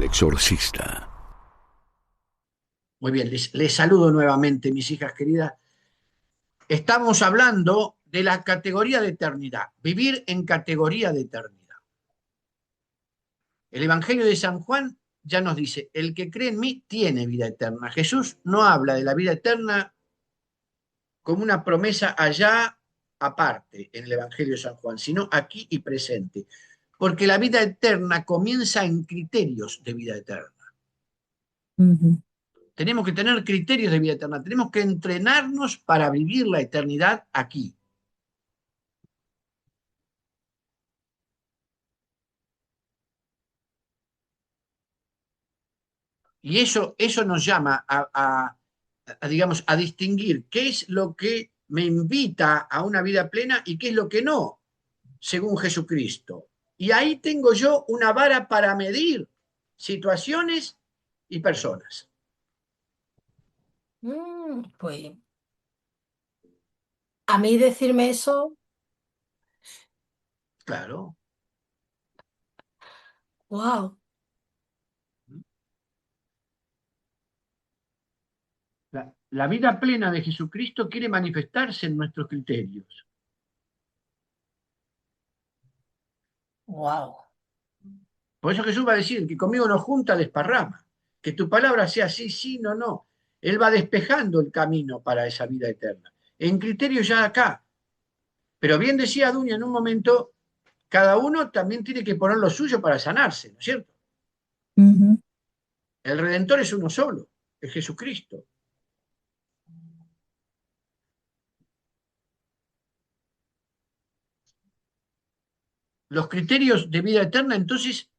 El exorcista. Muy bien, les saludo nuevamente, mis hijas queridas. Estamos hablando de la categoría de eternidad, vivir en categoría de eternidad. El Evangelio de San Juan ya nos dice, el que cree en mí tiene vida eterna. Jesús no habla de la vida eterna como una promesa allá aparte en el Evangelio de San Juan, sino aquí y presente. Porque la vida eterna comienza en criterios de vida eterna. Ujú. Tenemos que tener criterios de vida eterna, tenemos que entrenarnos para vivir la eternidad aquí. Y eso nos llama digamos, a distinguir qué es lo que me invita a una vida plena y qué es lo que no, según Jesucristo. Y ahí tengo yo una vara para medir situaciones y personas. Pues a mí decirme eso, Claro. wow, La vida plena de Jesucristo quiere manifestarse en nuestros criterios. wow. Por eso Jesús va a decir, que conmigo no junta, desparrama. Que tu palabra sea sí, sí, no, no. Él va despejando el camino para esa vida eterna. En criterio ya acá. Pero bien decía Duña en un momento, cada uno también tiene que poner lo suyo para sanarse, ¿no es cierto? Ujú. El Redentor es uno solo, es Jesucristo. Los criterios de vida eterna entonces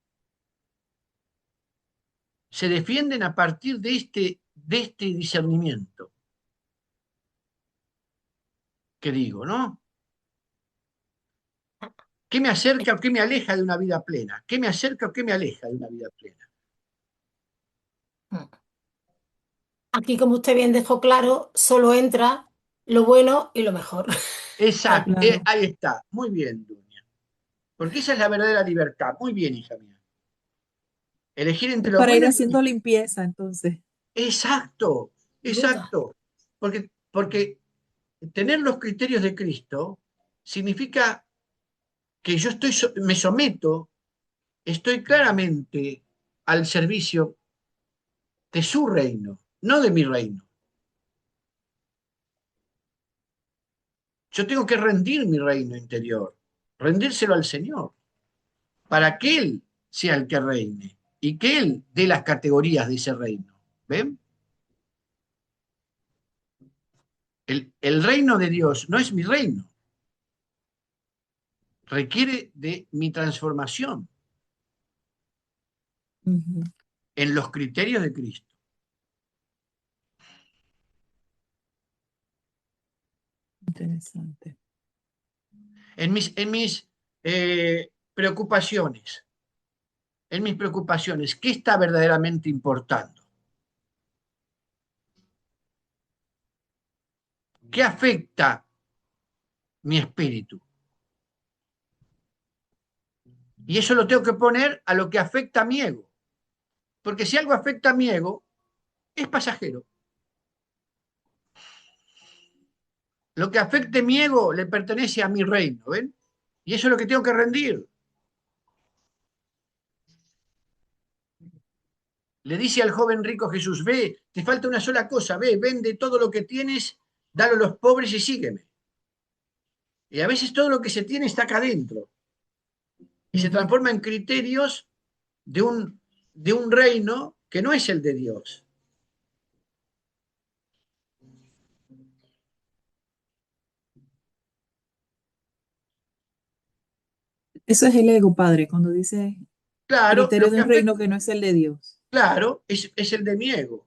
se defienden a partir de este discernimiento que digo, ¿no? ¿Qué me acerca o qué me aleja de una vida plena? ¿Qué me acerca o qué me aleja de una vida plena? Aquí, como usted bien dejó claro, solo entra lo bueno y lo mejor. Exacto, Claro. ahí está. Muy bien, Duña. Porque esa es la verdadera libertad. Muy bien, hija mía. Elegir entre lo Para ir bueno y lo haciendo mejor. limpieza, entonces. Exacto, Sin duda. exacto. Porque tener los criterios de Cristo significa que yo me someto, estoy claramente al servicio de su reino, no de mi reino. Yo tengo que rendir mi reino interior, rendírselo al Señor, para que Él sea el que reine y que Él dé las categorías de ese reino. ¿Ven? El reino de Dios no es mi reino, requiere de mi transformación Ujú. en los criterios de Cristo. Interesante. En mis preocupaciones, ¿qué está verdaderamente importando? ¿Qué afecta mi espíritu? Y eso lo tengo que poner a lo que afecta a mi ego. Porque si algo afecta a mi ego, es pasajero. Lo que afecte mi ego le pertenece a mi reino, ¿ven? Y eso es lo que tengo que rendir. Le dice al joven rico Jesús, ve, te falta una sola cosa, ve, vende todo lo que tienes, dalo a los pobres y sígueme. Y a veces todo lo que se tiene está acá adentro y se Ujú. transforma en criterios de un reino que no es el de Dios. Eso es el ego, padre, cuando dice Claro, criterio lo de que un afecta, reino que no es el de Dios. claro, es el de mi ego.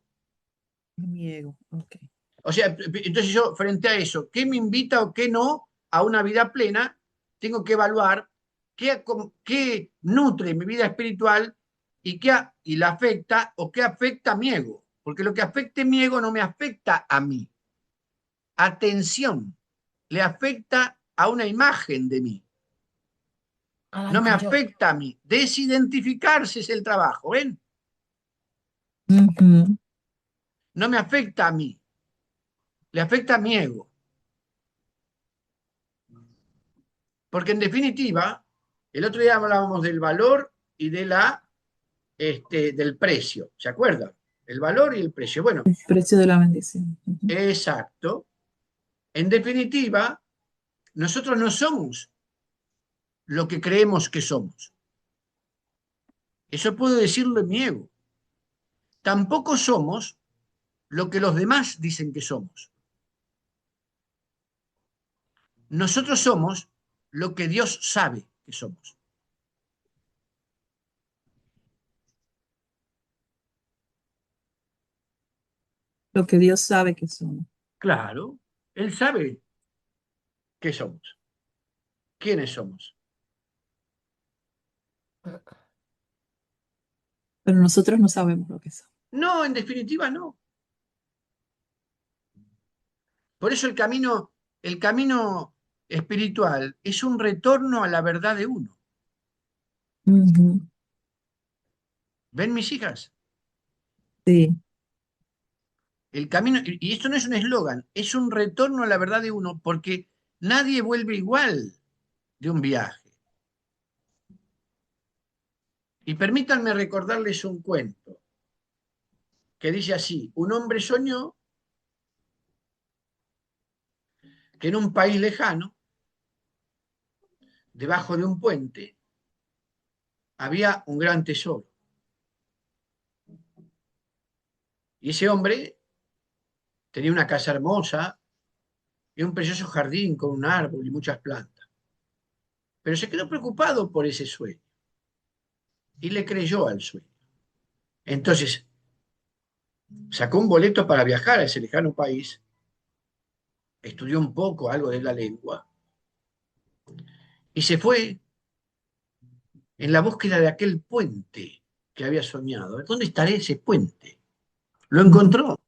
Es mi ego. Ok. O sea, entonces yo, frente a eso, ¿qué me invita o qué no a una vida plena? Tengo que evaluar qué nutre mi vida espiritual y la afecta o qué afecta a mi ego. Porque lo que afecte mi ego no me afecta a mí. Atención, le afecta a una imagen de mí. Al No me anterior. afecta a mí. Desidentificarse es el trabajo, ¿ven? Ujú. No me afecta a mí, le afecta a mi ego. Porque en definitiva, el otro día hablábamos del valor y del precio, ¿se acuerdan? El valor y el precio. Bueno, El precio de la bendición. Ujú. exacto. En definitiva, nosotros no somos lo que creemos que somos. Eso puedo decirlo en mi ego. Tampoco somos lo que los demás dicen que somos. Nosotros somos lo que Dios sabe que somos. Lo que Dios sabe que somos. Claro, Él sabe qué somos, quiénes somos. Pero nosotros no sabemos lo que somos. No, en definitiva no. Por eso el camino espiritual es un retorno a la verdad de uno. Ujú. ¿Ven mis hijas? Sí. El camino, y esto no es un eslogan, es un retorno a la verdad de uno, porque nadie vuelve igual de un viaje. Y permítanme recordarles un cuento que dice así: un hombre soñó que en un país lejano, debajo de un puente, había un gran tesoro. Y ese hombre tenía una casa hermosa y un precioso jardín con un árbol y muchas plantas. Pero se quedó preocupado por ese sueño y le creyó al sueño. Entonces sacó un boleto para viajar a ese lejano país, estudió un poco algo de la lengua y se fue en la búsqueda de aquel puente que había soñado. ¿Dónde estará ese puente? Lo Ujú. encontró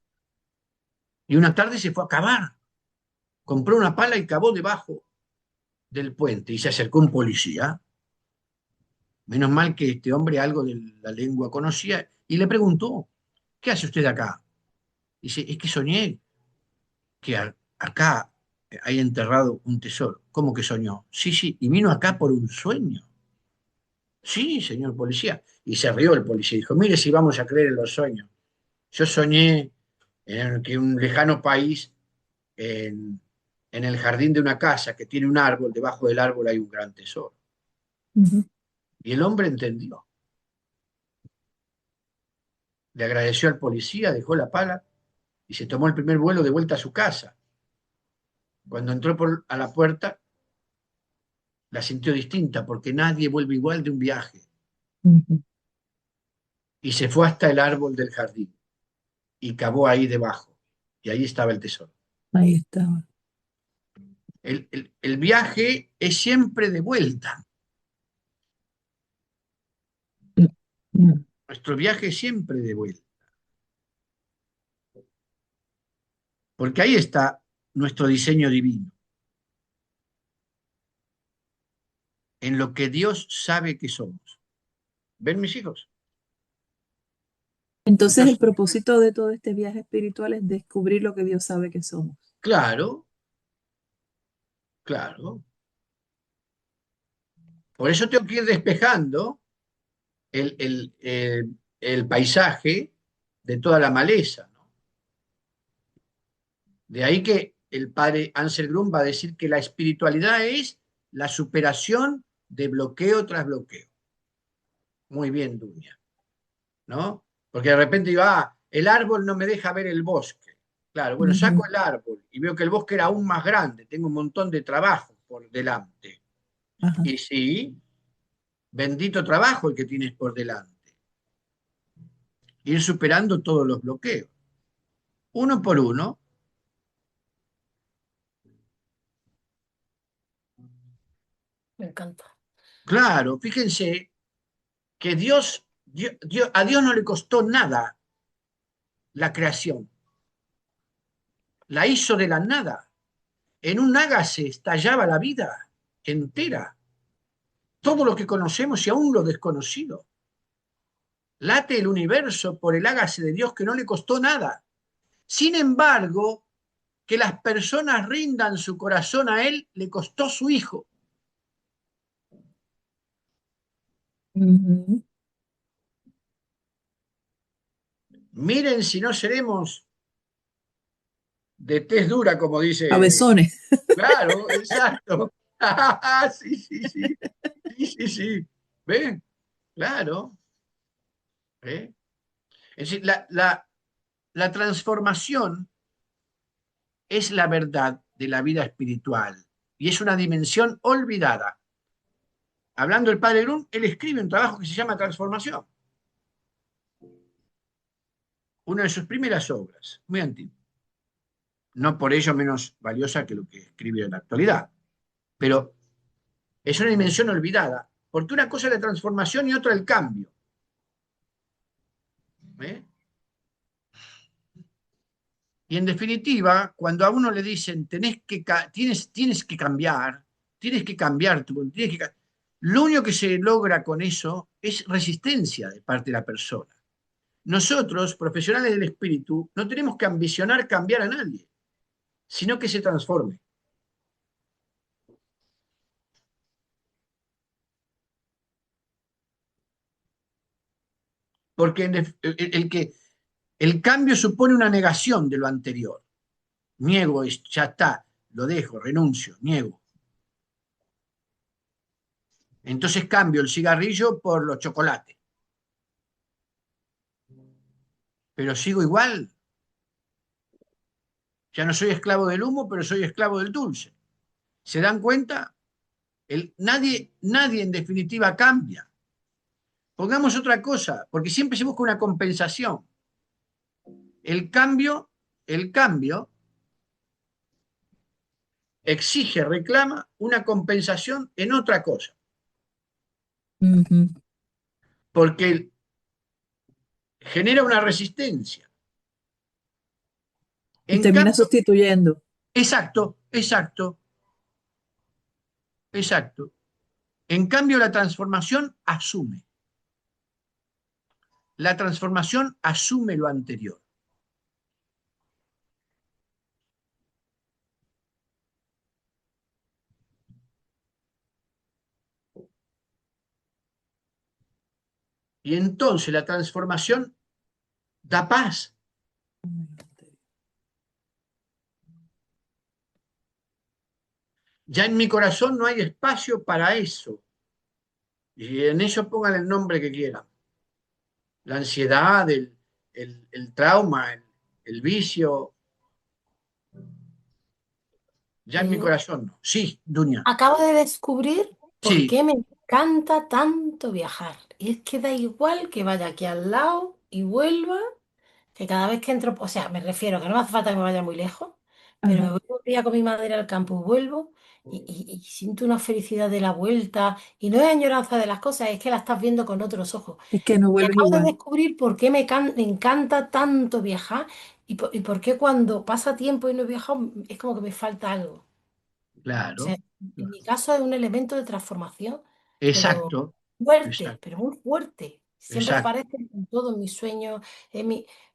y una tarde se fue a cavar. Compró una pala y cavó debajo del puente y se acercó un policía. Menos mal que este hombre algo de la lengua conocía y le preguntó: ¿qué hace usted acá? Dice: es que soñé que acá hay enterrado un tesoro. ¿Cómo que soñó? Sí, sí, y vino acá por un sueño. Sí, señor policía. Y se rió el policía y dijo: mire si vamos a creer en los sueños. Yo soñé en que un lejano país, en, en el jardín de una casa que tiene un árbol, debajo del árbol hay un gran tesoro. Ujú. Y el hombre entendió. Le agradeció al policía, dejó la pala y se tomó el primer vuelo de vuelta a su casa. Cuando entró a la puerta, la sintió distinta porque nadie vuelve igual de un viaje. Ujú. Y se fue hasta el árbol del jardín y cavó ahí debajo. Y ahí estaba el tesoro. Ahí estaba. El viaje es siempre de vuelta. Mm. Mm. Nuestro viaje es siempre de vuelta. Porque ahí está nuestro diseño divino, en lo que Dios sabe que somos. ¿Ven mis hijos? Entonces el Entonces, propósito de todo este viaje espiritual es descubrir lo que Dios sabe que somos. claro, claro. Por eso tengo que ir despejando el paisaje de toda la maleza, ¿no? De ahí que el padre Ansel Grum va a decir que la espiritualidad es la superación de bloqueo tras bloqueo. Muy bien, Duña, ¿no? Porque de repente digo: el árbol no me deja ver el bosque. Claro, bueno, Ujú. saco el árbol y veo que el bosque era aún más grande, tengo un montón de trabajo por delante. Ajá. Y sí, bendito trabajo el que tienes por delante. Ir superando todos los bloqueos, uno por uno. Me encanta. Claro, fíjense que a Dios no le costó nada la creación. La hizo de la nada. En un hágase estallaba la vida entera. Todo lo que conocemos y aún lo desconocido. late el universo por el hágase de Dios que no le costó nada. Sin embargo, que las personas rindan su corazón a Él le costó su hijo. Ujú. Miren si no seremos de tez dura, como dice. Cabezones. Claro, exacto. Sí, sí, sí. Sí, sí, sí. ¿Ven? Claro. ¿Eh? Es decir, la transformación es la verdad de la vida espiritual y es una dimensión olvidada. Hablando del padre Grun, él escribe un trabajo que se llama Transformación, una de sus primeras obras, muy antiguo. No por ello menos valiosa que lo que escribe en la actualidad, pero es una dimensión olvidada, porque una cosa es la transformación y otra el cambio. ¿Eh? Y en definitiva, cuando a uno le dicen tienes que cambiar, lo único que se logra con eso es resistencia de parte de la persona. Nosotros, profesionales del espíritu, no tenemos que ambicionar cambiar a nadie, sino que se transforme. Porque el cambio supone una negación de lo anterior. Niego esto, ya está, lo dejo, renuncio, niego. Entonces cambio el cigarrillo por los chocolates. Pero sigo igual. Ya no soy esclavo del humo, pero soy esclavo del dulce. ¿Se dan cuenta? Nadie en definitiva cambia. Pongamos otra cosa, porque siempre se busca una compensación. El cambio exige, reclama una compensación en otra cosa, Ujú. porque genera una resistencia. Y En termina cambio, sustituyendo. exacto, exacto, exacto. En cambio, la transformación asume. La transformación asume lo anterior. Y entonces la transformación da paz. Ya en mi corazón no hay espacio para eso. Y en eso pongan el nombre que quieran. La ansiedad, el trauma, el vicio. Ya Te en mi digo, corazón no. Sí, Duña. acabo de descubrir por Sí, qué me encanta tanto viajar. Y es que da igual que vaya aquí al lado y vuelva, que cada vez que entro, o sea, me refiero que no me hace falta que me vaya muy lejos, pero me Ajá. voy un día con mi madre al campo y vuelvo y siento una felicidad de la vuelta. Y no es añoranza de las cosas, es que la estás viendo con otros ojos. Es que no Y vuelves acabo de igual. descubrir por qué me encanta tanto viajar y por qué cuando pasa tiempo y no he viajado es como que me falta algo. O sea, claro. en mi caso es un elemento de transformación, pero Exacto, fuerte, exacto, pero muy fuerte. Siempre exacto. aparece en todos mis sueños.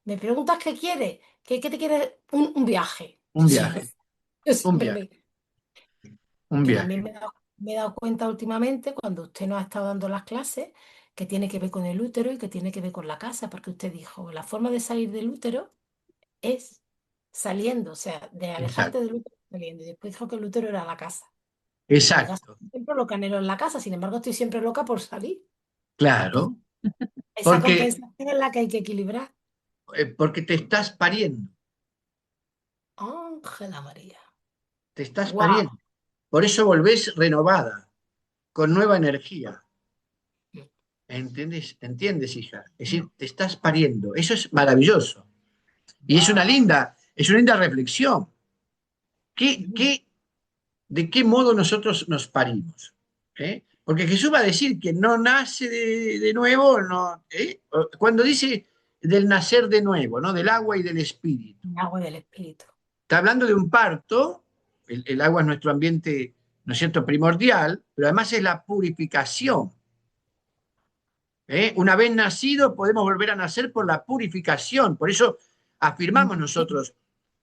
Me preguntas qué quieres, qué te quieres, un viaje. Un viaje, Yo un siempre viaje, me, un que viaje. también me he dado cuenta últimamente cuando usted nos ha estado dando las clases que tiene que ver con el útero y que tiene que ver con la casa, porque usted dijo, la forma de salir del útero es saliendo, o sea, de alejarte Exacto, del útero saliendo. Y después dijo que el útero era la casa. Y en mi caso, exacto. siempre lo que anhelo en la casa, sin embargo, estoy siempre loca por salir. Entonces, Claro. esa Porque, compensación es la que hay que equilibrar. porque te estás pariendo, Ángela María. te estás ¡Wow! pariendo. Por eso volvés renovada, con nueva energía. ¿Entiendes? ¿Entiendes, hija? Es decir, te estás pariendo. Eso es maravilloso. Y ¡Wow! es una linda reflexión. ¿De qué modo nosotros nos parimos? ¿Eh? Porque Jesús va a decir que no nace de nuevo, no, ¿eh? Cuando dice del nacer de nuevo, ¿no? Del agua y del espíritu. El agua del espíritu. Está hablando de un parto, el agua es nuestro ambiente, ¿no es cierto?, primordial, pero además es la purificación. Una vez nacido podemos volver a nacer por la purificación. Por eso afirmamos nosotros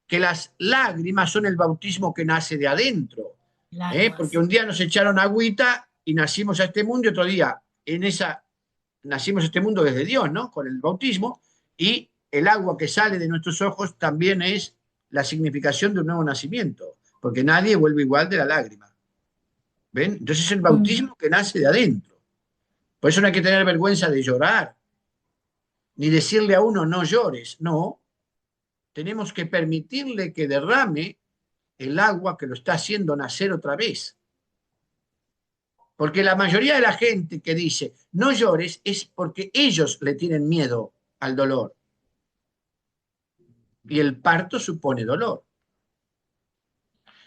que las lágrimas son el bautismo que nace de adentro. Porque Lágrimas. un día nos echaron agüita y nacimos a este mundo y otro día nacimos a este mundo desde Dios, ¿no? Con el bautismo, y el agua que sale de nuestros ojos también es la significación de un nuevo nacimiento, porque nadie vuelve igual de la lágrima. ¿Ven? Entonces es el Mm. bautismo que nace de adentro. Por eso no hay que tener vergüenza de llorar, ni decirle a uno no llores, no. Tenemos que permitirle que derrame el agua que lo está haciendo nacer otra vez. Porque la mayoría de la gente que dice no llores es porque ellos le tienen miedo al dolor. Y el parto supone dolor.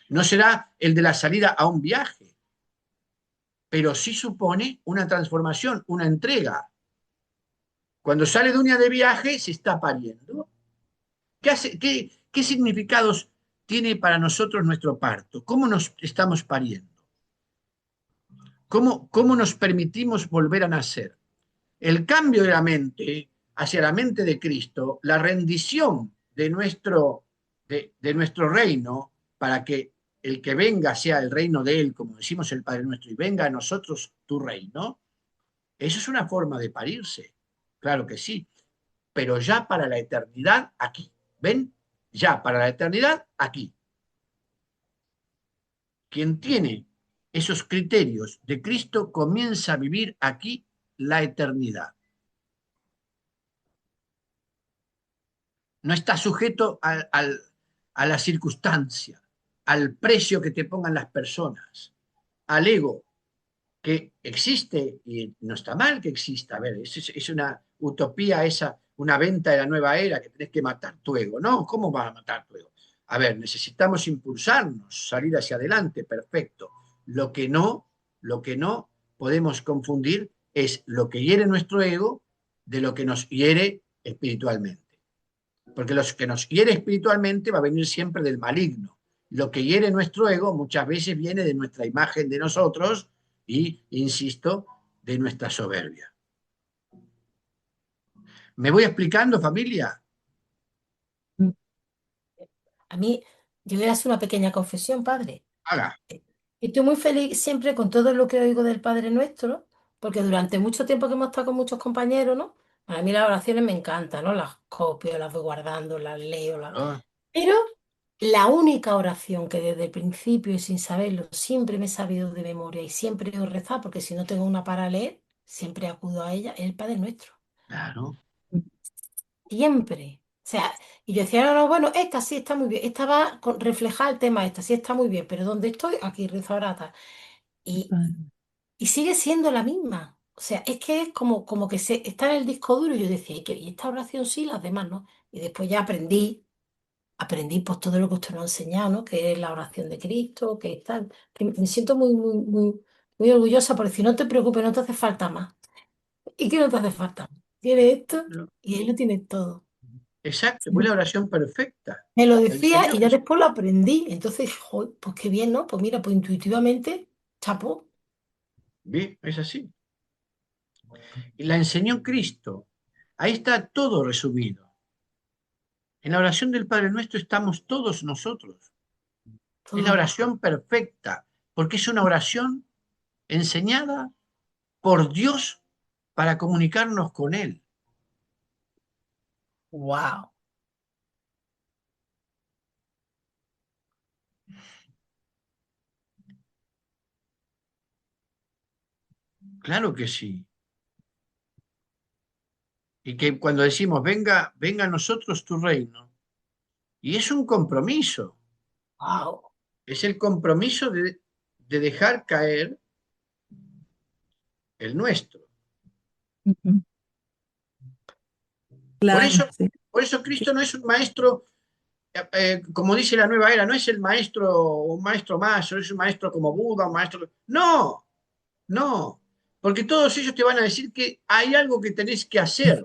No será el de la salida a un viaje, pero sí supone una transformación, una entrega. Cuando sale de una de viaje, se está pariendo. ¿Qué significados tiene para nosotros nuestro parto? ¿Cómo nos estamos pariendo? ¿Cómo nos permitimos volver a nacer? El cambio de la mente hacia la mente de Cristo, la rendición de nuestro reino para que el que venga sea el reino de Él, como decimos el Padre nuestro, y venga a nosotros tu reino, eso es una forma de parirse, claro que sí, pero ya para la eternidad aquí. ¿Ven? Ya para la eternidad aquí. Quien tiene esos criterios de Cristo comienza a vivir aquí la eternidad. No está sujeto a la circunstancia, al precio que te pongan las personas, al ego, que existe y no está mal que exista. A ver, es una utopía esa, una venta de la nueva era que tenés que matar tu ego. No, ¿cómo vas a matar tu ego? A ver, necesitamos impulsarnos, salir hacia adelante, perfecto. Lo que no podemos confundir es lo que hiere nuestro ego de lo que nos hiere espiritualmente. Porque lo que nos hiere espiritualmente va a venir siempre del maligno. Lo que hiere nuestro ego muchas veces viene de nuestra imagen de nosotros y, insisto, de nuestra soberbia. ¿Me voy explicando, familia? A mí, yo voy a hacer una pequeña confesión, padre. Haga. Estoy muy feliz siempre con todo lo que oigo del Padre Nuestro, porque durante mucho tiempo que hemos estado con muchos compañeros, ¿no? A mí las oraciones me encantan, ¿no? Las copio, las voy guardando, las leo, ¿No? Pero la única oración que desde el principio y sin saberlo siempre me he sabido de memoria y siempre he rezado, porque si no tengo una para leer, siempre acudo a ella, es el Padre Nuestro. Claro, Siempre. O sea, y yo decía, no, no, bueno, esta sí está muy bien. Esta va a reflejar el tema, esta sí está muy bien, pero ¿dónde estoy? Aquí rezo ahora tal. Y, y sigue siendo la misma. O sea, es que es como que está en el disco duro y yo decía, y esta oración sí, las demás no. Y después ya aprendí pues todo lo que usted nos ha enseñado, ¿no? Que es la oración de Cristo, que tal. Que me siento muy, muy, muy, muy orgullosa por decir, no te preocupes, no te hace falta más. ¿Y qué no te hace falta? Tienes esto y él lo tiene todo. exacto, fue la oración perfecta Me lo del decía Señor y ya Jesús. después lo aprendí. Entonces, joder, pues qué bien, ¿no? Pues mira, pues intuitivamente, chapo. Bien, es así. Y la enseñó Cristo. Ahí está todo resumido. En la oración del Padre Nuestro estamos todos nosotros. Es la Todo. oración perfecta, porque es una oración enseñada por Dios para comunicarnos con Él. Wow. Claro que sí. Y que cuando decimos, venga, venga a nosotros tu reino, y es un compromiso, Wow. es el compromiso de dejar caer el nuestro. Ujú. Por Claro, eso, sí. por eso Sí. Cristo no es un maestro, como dice la nueva era, no es el maestro, un maestro más, o es un maestro como Buda, un maestro. No, no, porque todos ellos te van a decir que hay algo que tenés que hacer.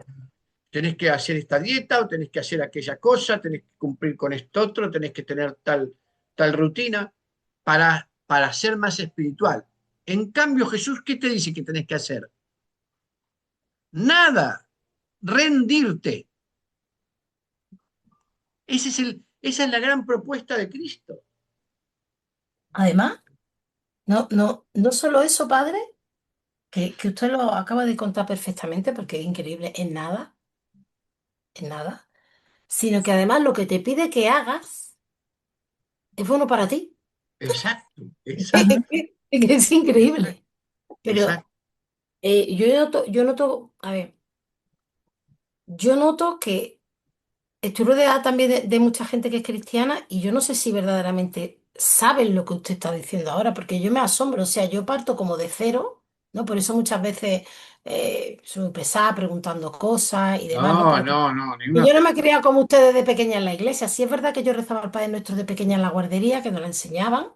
Tenés que hacer esta dieta o tenés que hacer aquella cosa, tenés que cumplir con esto otro, tenés que tener tal rutina para ser más espiritual. En cambio, Jesús, ¿qué te dice que tenés que hacer? nada, rendirte. Esa es la gran propuesta de Cristo. Además, no solo eso, padre, que usted lo acaba de contar perfectamente porque es increíble, en nada, sino que además lo que te pide que hagas es bueno para ti. Exacto, exacto, Ajá, Es increíble. Pero exacto. yo noto, a ver, yo noto que estoy rodeada también de mucha gente que es cristiana y yo no sé si verdaderamente saben lo que usted está diciendo ahora, porque yo me asombro, o sea, yo parto como de cero, ¿no? Por eso muchas veces soy muy pesada preguntando cosas y demás, ¿no? No, Porque no, no, yo no me he criado como ustedes de pequeña en la iglesia. Sí es verdad que yo rezaba al Padre Nuestro de pequeña en la guardería, que nos la enseñaban,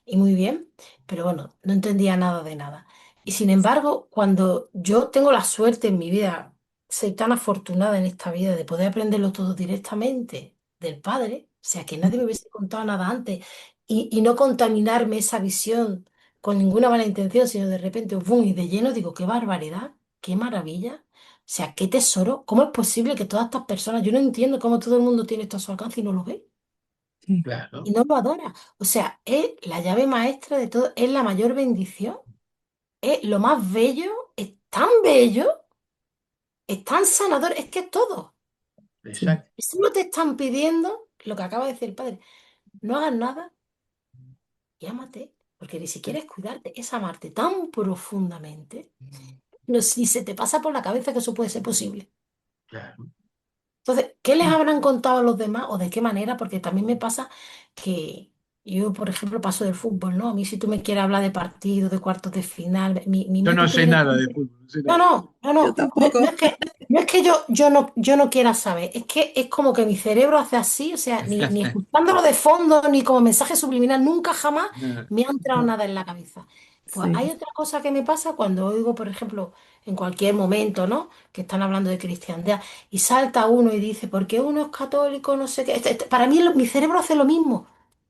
y muy bien, pero bueno, no entendía nada de nada. Y sin embargo, cuando yo tengo la suerte en mi vida, soy tan afortunada en esta vida de poder aprenderlo todo directamente del Padre, o sea, que nadie me hubiese contado nada antes, y no contaminarme esa visión con ninguna mala intención, sino de repente, ¡bum! Y de lleno digo, qué barbaridad, qué maravilla. O sea, qué tesoro. ¿Cómo es posible que todas estas personas, yo no entiendo cómo todo el mundo tiene esto a su alcance y no lo ve? sí, Y claro, no lo adora. O sea, es la llave maestra de todo, es la mayor bendición, es lo más bello, es tan sanador, es que es todo. sí, exacto, Y solo te están pidiendo lo que acaba de decir el padre, no hagas nada y ámate, porque ni siquiera es cuidarte, es amarte tan profundamente, no, si se te pasa por la cabeza que eso puede ser posible. claro. Entonces, ¿qué les sí. habrán contado a los demás o de qué manera? Porque también me pasa que yo, por ejemplo, paso del fútbol, ¿no? A mí si tú me quieres hablar de partidos, de cuartos de final, mi Yo no mente sé tiene... nada de fútbol, no sé No, nada. no, no, Yo no. No, tampoco. no es que yo no quiera saber, es que es como que mi cerebro hace así, o sea, ni escuchándolo de fondo, ni como mensaje subliminal, nunca jamás No, me ha entrado nada en la cabeza. Pues Sí, hay otra cosa que me pasa cuando oigo, por ejemplo, en cualquier momento, ¿no? Que están hablando de cristiandad y salta uno y dice, ¿por qué uno es católico? No sé qué. Para mí mi cerebro hace lo mismo.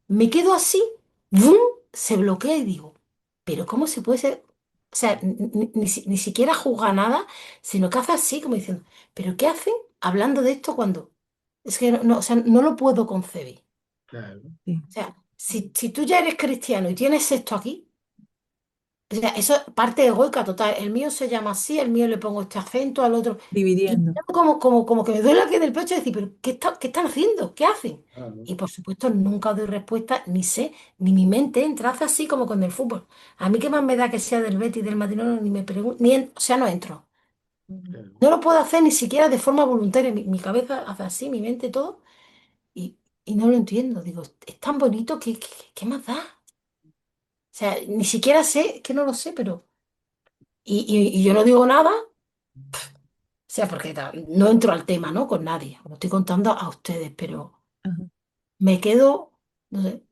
Me quedo así, ¡bum! Se bloquea y digo, ¿pero cómo se puede ser? O sea, ni siquiera juzga nada, sino que hace así, como diciendo, ¿pero qué hacen hablando de esto cuando? Es que o sea, no lo puedo concebir. claro, sí. O sea, si tú ya eres cristiano y tienes esto aquí, o sea, eso es parte egoica total. El mío se llama así, el mío le pongo este acento al otro. Y Dividiendo. yo como que me duele aquí del pecho y decir, ¿pero qué están haciendo? ¿Qué hacen? claro, Y por supuesto nunca doy respuesta, ni sé, ni mi mente entra, hace así como con el fútbol. A mí qué más me da que sea del Betis, del Madrid, no, ni me pregunto, o sea, no entro. claro. No lo puedo hacer ni siquiera de forma voluntaria. Mi cabeza hace así, mi mente todo, y, y no lo entiendo. Digo, es tan bonito que, ¿qué más da? O sea, ni siquiera sé, que no lo sé, pero... Y yo no digo nada. O sea, porque no entro al tema, ¿no? Con nadie. Lo estoy contando a ustedes, pero Ajá. me quedo, no sé,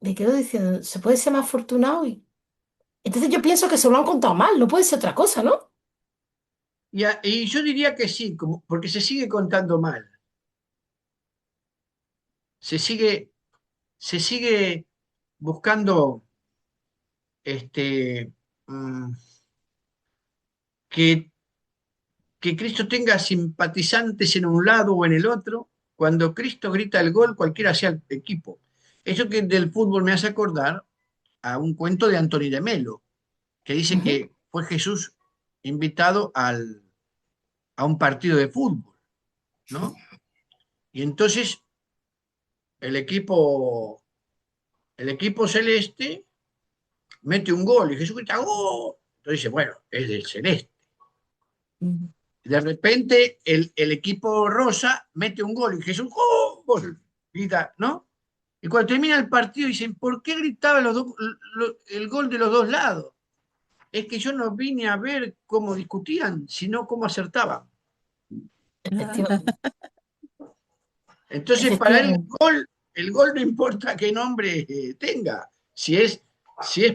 me quedo diciendo, ¿se puede ser más afortunado? Y entonces yo pienso que se lo han contado mal, no puede ser otra cosa, ¿no? Y yo diría que sí, porque se sigue contando mal. Se sigue, se sigue buscando este, mm, que, que Cristo tenga simpatizantes en un lado o en el otro. Cuando Cristo grita el gol, cualquiera sea el equipo. Eso que del fútbol me hace acordar a un cuento de Anthony de Melo, que dice Ujú. que fue Jesús invitado a un partido de fútbol, ¿no? Y entonces el equipo, el equipo celeste mete un gol y Jesús grita ¡gol! Entonces dice, bueno, es del celeste. Ujú. De repente el equipo rosa mete un gol y Jesús ¡gol! Grita, ¿no? Y cuando termina el partido dicen, ¿por qué gritaban el gol de los dos lados? Es que yo no vine a ver cómo discutían, sino cómo acertaban. Efectivamente, Entonces, para él efectivamente. el gol no importa qué nombre tenga. Si es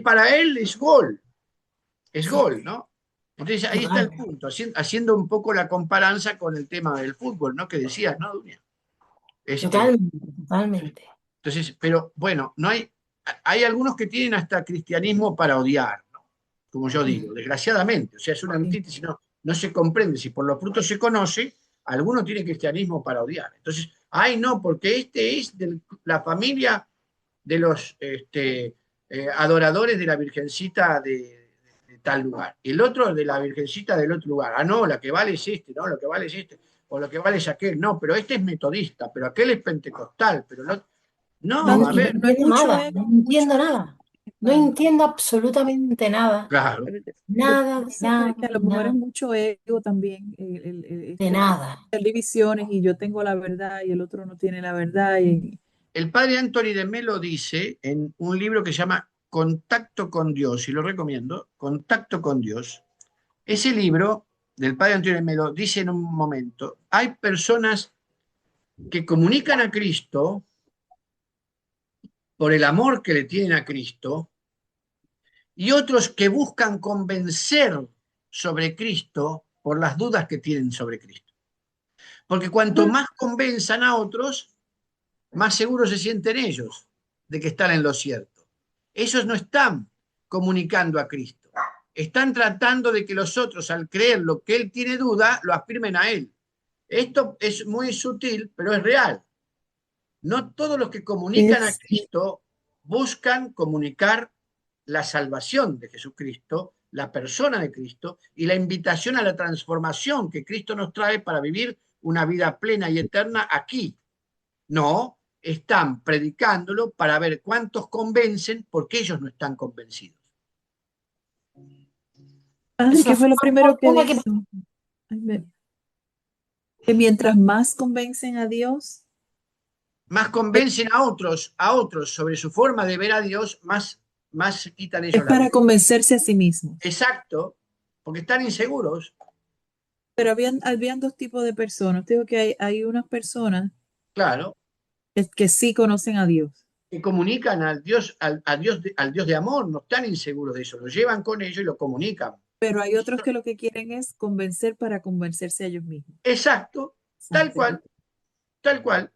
para él, es Sí, gol, ¿no? Entonces ahí está el total, punto, haciendo un poco la comparanza con el tema del fútbol, ¿no? Que decías, ¿no, Dunia? Este, totalmente, totalmente. entonces, pero bueno, hay algunos que tienen hasta cristianismo para odiar, ¿no? Como yo digo, Mm. desgraciadamente, o sea, es una Sí, antítesis, ¿no? no se comprende, si por los frutos se conoce, alguno tiene cristianismo para odiar. Entonces, ay no, porque este es de la familia de los adoradores de la Virgencita de tal lugar. Y el otro de la Virgencita del otro lugar. Ah, no, la que vale es este, no, lo que vale es este, o lo que vale es aquel. No, pero este es metodista, pero aquel es pentecostal, pero no. No, Vamos, a que no ver, No es entiendo mucho nada, no ego, entiendo mucho nada. No padre. entiendo absolutamente nada. claro. Pero yo Nada, de pienso nada, que a lo de mejor es nada, mucho ego también, de nada. hacer divisiones y yo tengo la verdad y el otro no tiene la verdad. Y El padre Anthony de Melo dice en un libro que se llama Contacto con Dios, y lo recomiendo, Contacto con Dios. Ese libro del padre Antonio de Melo dice en un momento, hay personas que comunican a Cristo por el amor que le tienen a Cristo y otros que buscan convencer sobre Cristo por las dudas que tienen sobre Cristo. Porque cuanto más convenzan a otros, más seguros se sienten ellos de que están en lo cierto. Ellos no están comunicando a Cristo. Están tratando de que los otros, al creer lo que él tiene duda, lo afirmen a él. Esto es muy sutil, pero es real. No todos los que comunican a es, Cristo buscan comunicar la salvación de Jesucristo, la persona de Cristo y la invitación a la transformación que Cristo nos trae para vivir una vida plena y eterna aquí. No, están predicándolo para ver cuántos convencen porque ellos no están convencidos. padre, Eso ¿qué fue lo primero que tiene que... dijo? Ay, que mientras más convencen a Dios, Más convencen a otros sobre su forma de ver a Dios, más se quitan es ellos la para vida. convencerse a sí mismos. Exacto, porque están inseguros, Pero habían dos tipos de personas. Digo que hay unas personas claro, que sí conocen a Dios, que comunican al Dios, al Dios de amor, no están inseguros de eso, lo llevan con ellos y lo comunican. pero hay otros que lo que quieren es convencer para convencerse a ellos mismos. Exacto, Exacto. tal cual,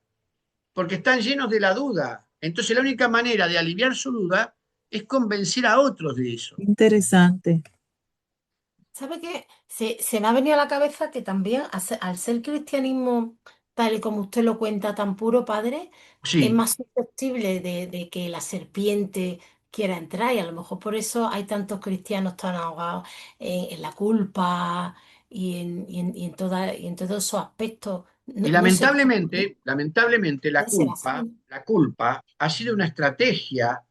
porque están llenos de la duda. Entonces la única manera de aliviar su duda es convencer a otros de eso. Interesante. ¿Sabe qué? Se me ha venido a la cabeza que también al ser cristianismo, tal y como usted lo cuenta, tan puro, padre, es Sí, más susceptible de que la serpiente quiera entrar y a lo mejor por eso hay tantos cristianos tan ahogados en la culpa y en todos esos aspectos. y No, no sé, lamentablemente puede ser así. la culpa ha sido una estrategia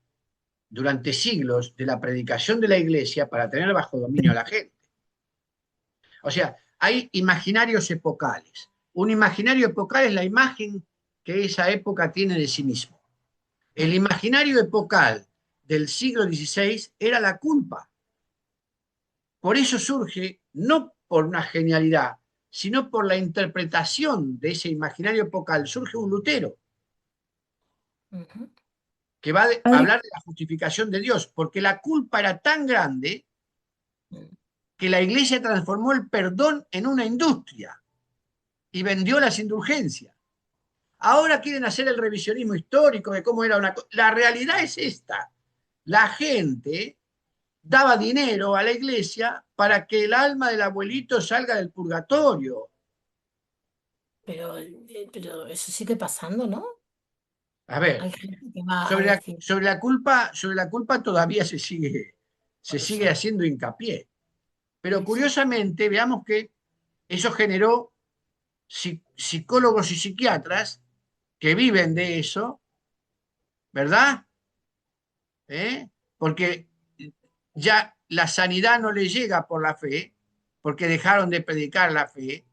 durante siglos de la predicación de la iglesia para tener bajo dominio a la gente. O sea, hay imaginarios epocales. Un imaginario epocal es la imagen que esa época tiene de sí mismo. El imaginario epocal del siglo XVI era la culpa. Por eso surge, no por una genialidad, sino por la interpretación de ese imaginario epocal, surge un Lutero Ujú. que va a Padre, hablar de la justificación de Dios, porque la culpa era tan grande que la iglesia transformó el perdón en una industria y vendió las indulgencias. Ahora quieren hacer el revisionismo histórico de cómo era una cosa. La realidad es esta. La gente daba dinero a la iglesia para que el alma del abuelito salga del purgatorio. Pero eso sigue pasando, ¿no? A ver, Hay gente que va a decir, sobre la culpa todavía se por sigue eso. haciendo hincapié. Pero Sí, sí. curiosamente, veamos que eso generó psicólogos y psiquiatras que viven de eso, ¿verdad? ¿Eh? Porque ya la sanidad no le llega por la fe, porque dejaron de predicar la fe,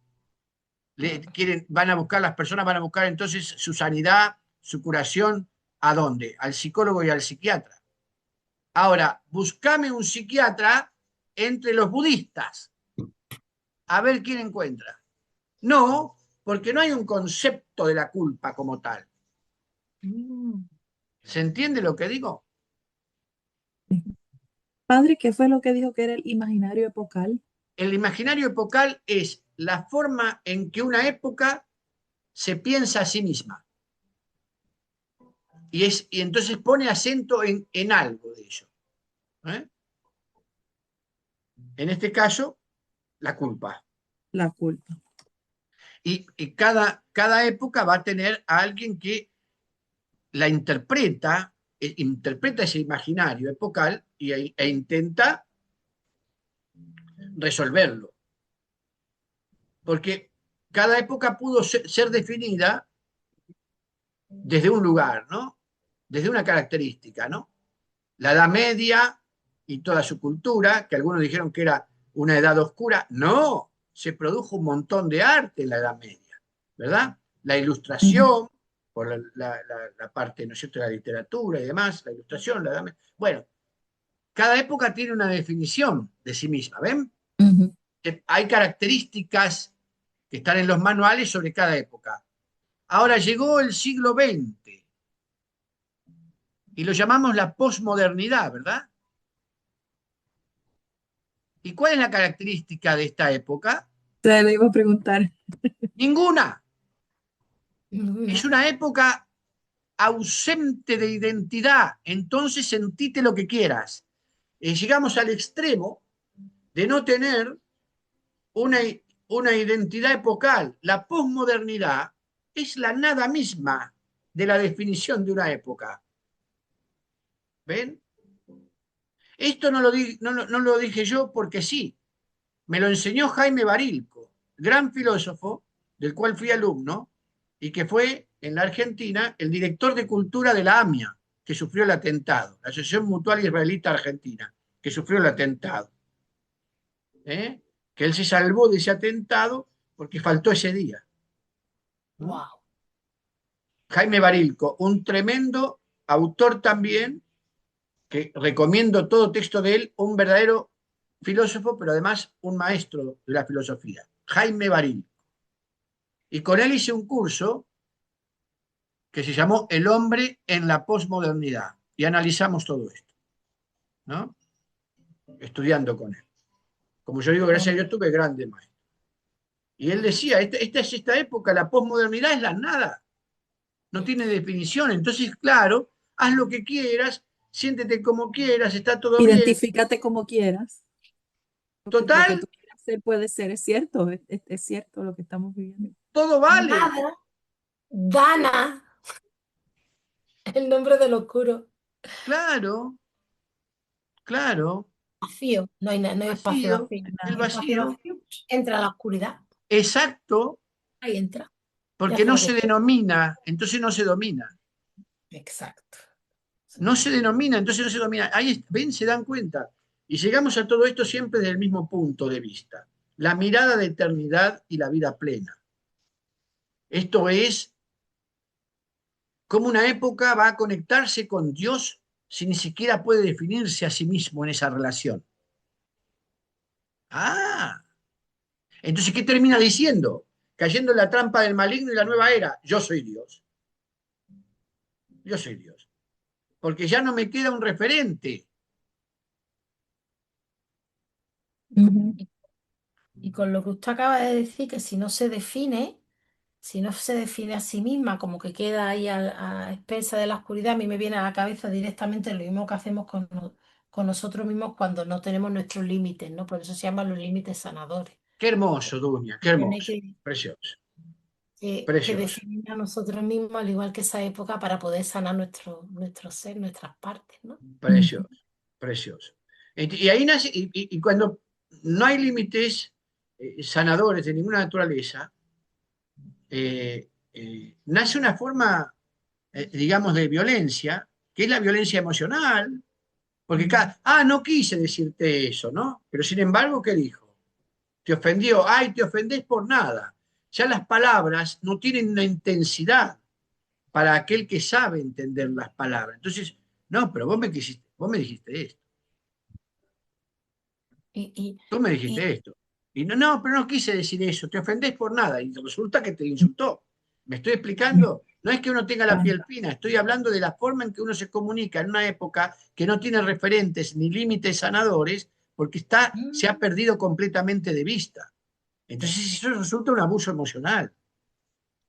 van a buscar, las personas van a buscar entonces su sanidad, su curación, ¿a dónde? Al psicólogo y al psiquiatra. Ahora, buscame un psiquiatra entre los budistas, a ver quién encuentra. No, porque no hay un concepto de la culpa como tal. Mm. ¿Se entiende lo que digo? padre, ¿qué fue lo que dijo que era el imaginario epocal? El imaginario epocal es la forma en que una época se piensa a sí misma y entonces pone acento en algo de ello. ¿Eh? En este caso, la culpa. La culpa. Y cada época va a tener a alguien que la interpreta, interpreta ese imaginario epocal e intenta resolverlo. Porque cada época pudo ser definida desde un lugar, ¿no? Desde una característica, ¿no? La Edad Media y toda su cultura, que algunos dijeron que era una edad oscura. No, se produjo un montón de arte en la Edad Media, ¿verdad? La Ujú. ilustración, por la parte, ¿no es cierto?, de la literatura y demás, la ilustración, la Edad Media. Bueno, cada época tiene una definición de sí misma, ¿ven? Ujú. Hay características que están en los manuales sobre cada época. Ahora llegó el siglo XX y lo llamamos la posmodernidad, ¿verdad? ¿Y cuál es la característica de esta época? Te lo iba a preguntar. Ninguna. Es Ninguna. una época ausente de identidad. Entonces sentite lo que quieras. Llegamos al extremo de no tener una, una identidad epocal. La posmodernidad es la nada misma de la definición de una época. ¿Ven? Esto no lo dije yo porque sí. Me lo enseñó Jaime Barilco, gran filósofo del cual fui alumno y que fue en la Argentina el director de cultura de la AMIA, que sufrió el atentado, la Asociación Mutual Israelita Argentina, que sufrió el atentado. ¿Eh? Que él se salvó de ese atentado porque faltó ese día. ¿Mm? Wow. Jaime Barilco, un tremendo autor también, que recomiendo todo texto de él, un verdadero filósofo, pero además un maestro de la filosofía, Jaime Barilco. Y con él hice un curso que se llamó El hombre en la posmodernidad. Y analizamos todo esto, ¿no? Estudiando con él. Como yo digo, gracias a Dios tuve grandes maestros. Y él decía, esta es esta época, la posmodernidad es la nada, no tiene definición. Entonces, claro, haz lo que quieras, siéntete como quieras, está todo bien. Identifícate como quieras. Lo que Total, tú quieras ser puede ser, es cierto, es cierto lo que estamos viviendo. todo vale. Nada. Dana. El nombre del oscuro. Claro, claro, Vacío. No hay, no hay espacio vacío, vacío. el El espacio vacío. vacío entra la oscuridad. Exacto, Ahí entra. Y porque hace no lo que se quiere. denomina, entonces no se domina. Exacto. No se denomina, entonces no se domina. Ahí, ven, se dan cuenta. Y llegamos a todo esto siempre desde el mismo punto de vista. La mirada de eternidad y la vida plena. Esto es cómo una época va a conectarse con Dios si ni siquiera puede definirse a sí mismo en esa relación. Ah, entonces, ¿qué termina diciendo? Cayendo en la trampa del maligno y la nueva era. Yo soy Dios. Yo soy Dios. Porque ya no me queda un referente. Ujú. Y con lo que usted acaba de decir, que si no se define, si no se define a sí misma, como que queda ahí a expensa de la oscuridad, a mí me viene a la cabeza directamente lo mismo que hacemos con, con nosotros mismos cuando no tenemos nuestros límites, ¿no? Por eso se llaman los límites sanadores. Qué hermoso, Duña, qué Tiene hermoso. Precioso, que precioso. definir a nosotros mismos, al igual que esa época, para poder sanar nuestro ser, nuestras partes, ¿no? Precioso, precioso. Y ahí nace, y cuando no hay límites sanadores de ninguna naturaleza, nace una forma, digamos, de violencia, que es la violencia emocional, porque no quise decirte eso, ¿no? Pero sin embargo, ¿qué dijo? Te ofendió, ay, te ofendés por nada. Ya las palabras no tienen una intensidad para aquel que sabe entender las palabras. Entonces, no, pero vos me dijiste esto. Y, Tú me y, dijiste esto. Y no, pero no quise decir eso, te ofendés por nada. Y resulta que te insultó. ¿Me estoy explicando? No es que uno tenga la piel fina, estoy hablando de la forma en que uno se comunica en una época que no tiene referentes ni límites sanadores, porque se ha mm, perdido completamente de vista. Entonces eso resulta un abuso emocional.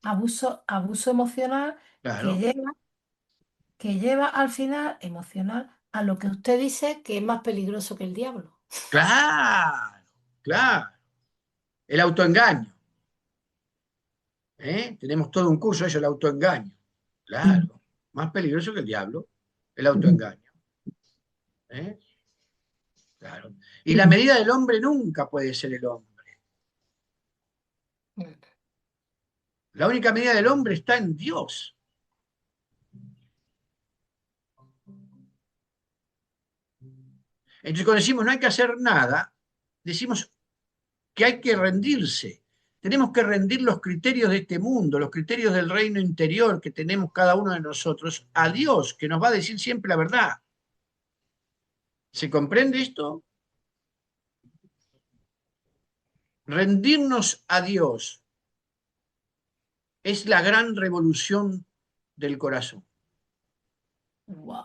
abuso emocional que Claro, lleva, que lleva al final emocional a lo que usted dice que es más peligroso que el diablo. claro, claro. El autoengaño. Tenemos todo un curso de eso, el autoengaño. Mm, Claro, más peligroso que el diablo, el mm, autoengaño. ¿eh? Claro. Y la mm. medida del hombre nunca puede ser el hombre. Mm. La única medida del hombre está en Dios. Entonces, cuando decimos no hay que hacer nada, decimos que hay que rendirse. Tenemos que rendir los criterios de este mundo, los criterios del reino interior que tenemos cada uno de nosotros, a Dios, que nos va a decir siempre la verdad. ¿Se comprende esto? Rendirnos a Dios es la gran revolución del corazón. Wow.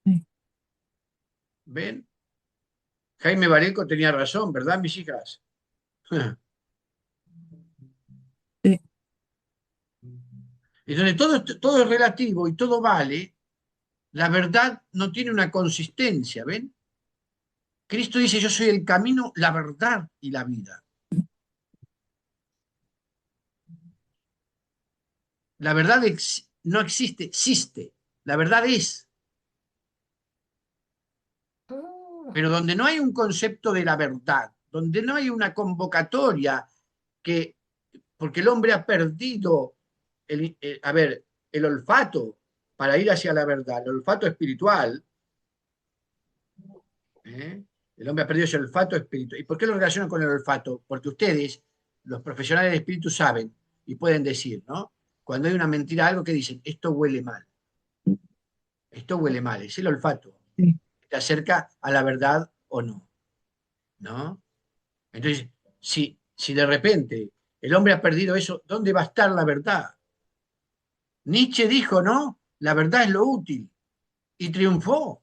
Sí, ¿Ven? Jaime Bareco tenía razón, ¿verdad, mis hijas? sí. Y donde todo es relativo y todo vale, la verdad no tiene una consistencia, ¿ven? Cristo dice, yo soy el camino, la verdad y la vida. La verdad no existe, existe. La verdad es. Mm. Pero donde no hay un concepto de la verdad, donde no hay una convocatoria que, porque el hombre ha perdido a ver, el olfato para ir hacia la verdad, el olfato espiritual, ¿eh? El hombre ha perdido ese olfato espiritual. ¿Y por qué lo relacionan con el olfato? Porque ustedes, los profesionales del espíritu, saben y pueden decir, ¿no? Cuando hay una mentira, algo que dicen, esto huele mal, es el olfato, Sí. te acerca a la verdad o no, ¿no? Entonces, si de repente el hombre ha perdido eso, ¿dónde va a estar la verdad? Nietzsche dijo, ¿no? La verdad es lo útil y triunfó.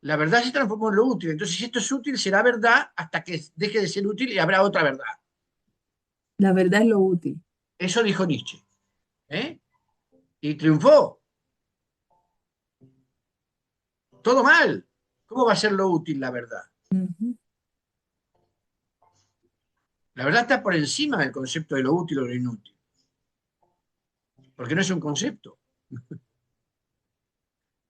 La verdad se transformó en lo útil. Entonces, si esto es útil, será verdad hasta que deje de ser útil y habrá otra verdad. La verdad es lo útil. Eso dijo Nietzsche. ¿eh? Y triunfó. Todo mal. ¿Cómo va a ser lo útil la verdad? Ujú. La verdad está por encima del concepto de lo útil o lo inútil. Porque no es un concepto.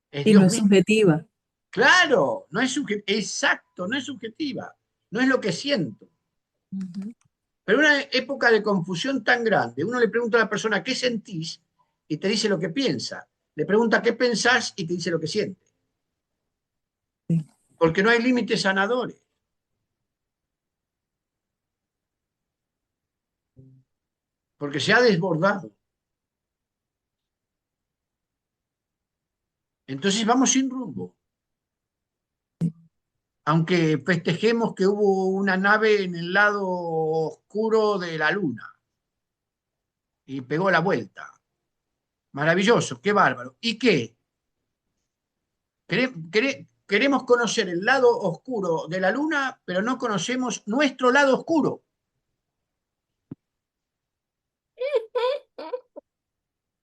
Es Y no Dios es mismo. subjetiva. Claro, no es subjetiva. Exacto, no es subjetiva. No es lo que siento. Ujú. Pero en una época de confusión tan grande, uno le pregunta a la persona qué sentís y te dice lo que piensa. Le pregunta qué pensás y te dice lo que siente. Sí. Porque no hay límites sanadores. Porque se ha desbordado. Entonces vamos sin rumbo. Aunque festejemos que hubo una nave en el lado oscuro de la luna y pegó la vuelta. Maravilloso, qué bárbaro. ¿Y qué? Queremos conocer el lado oscuro de la luna, pero no conocemos nuestro lado oscuro.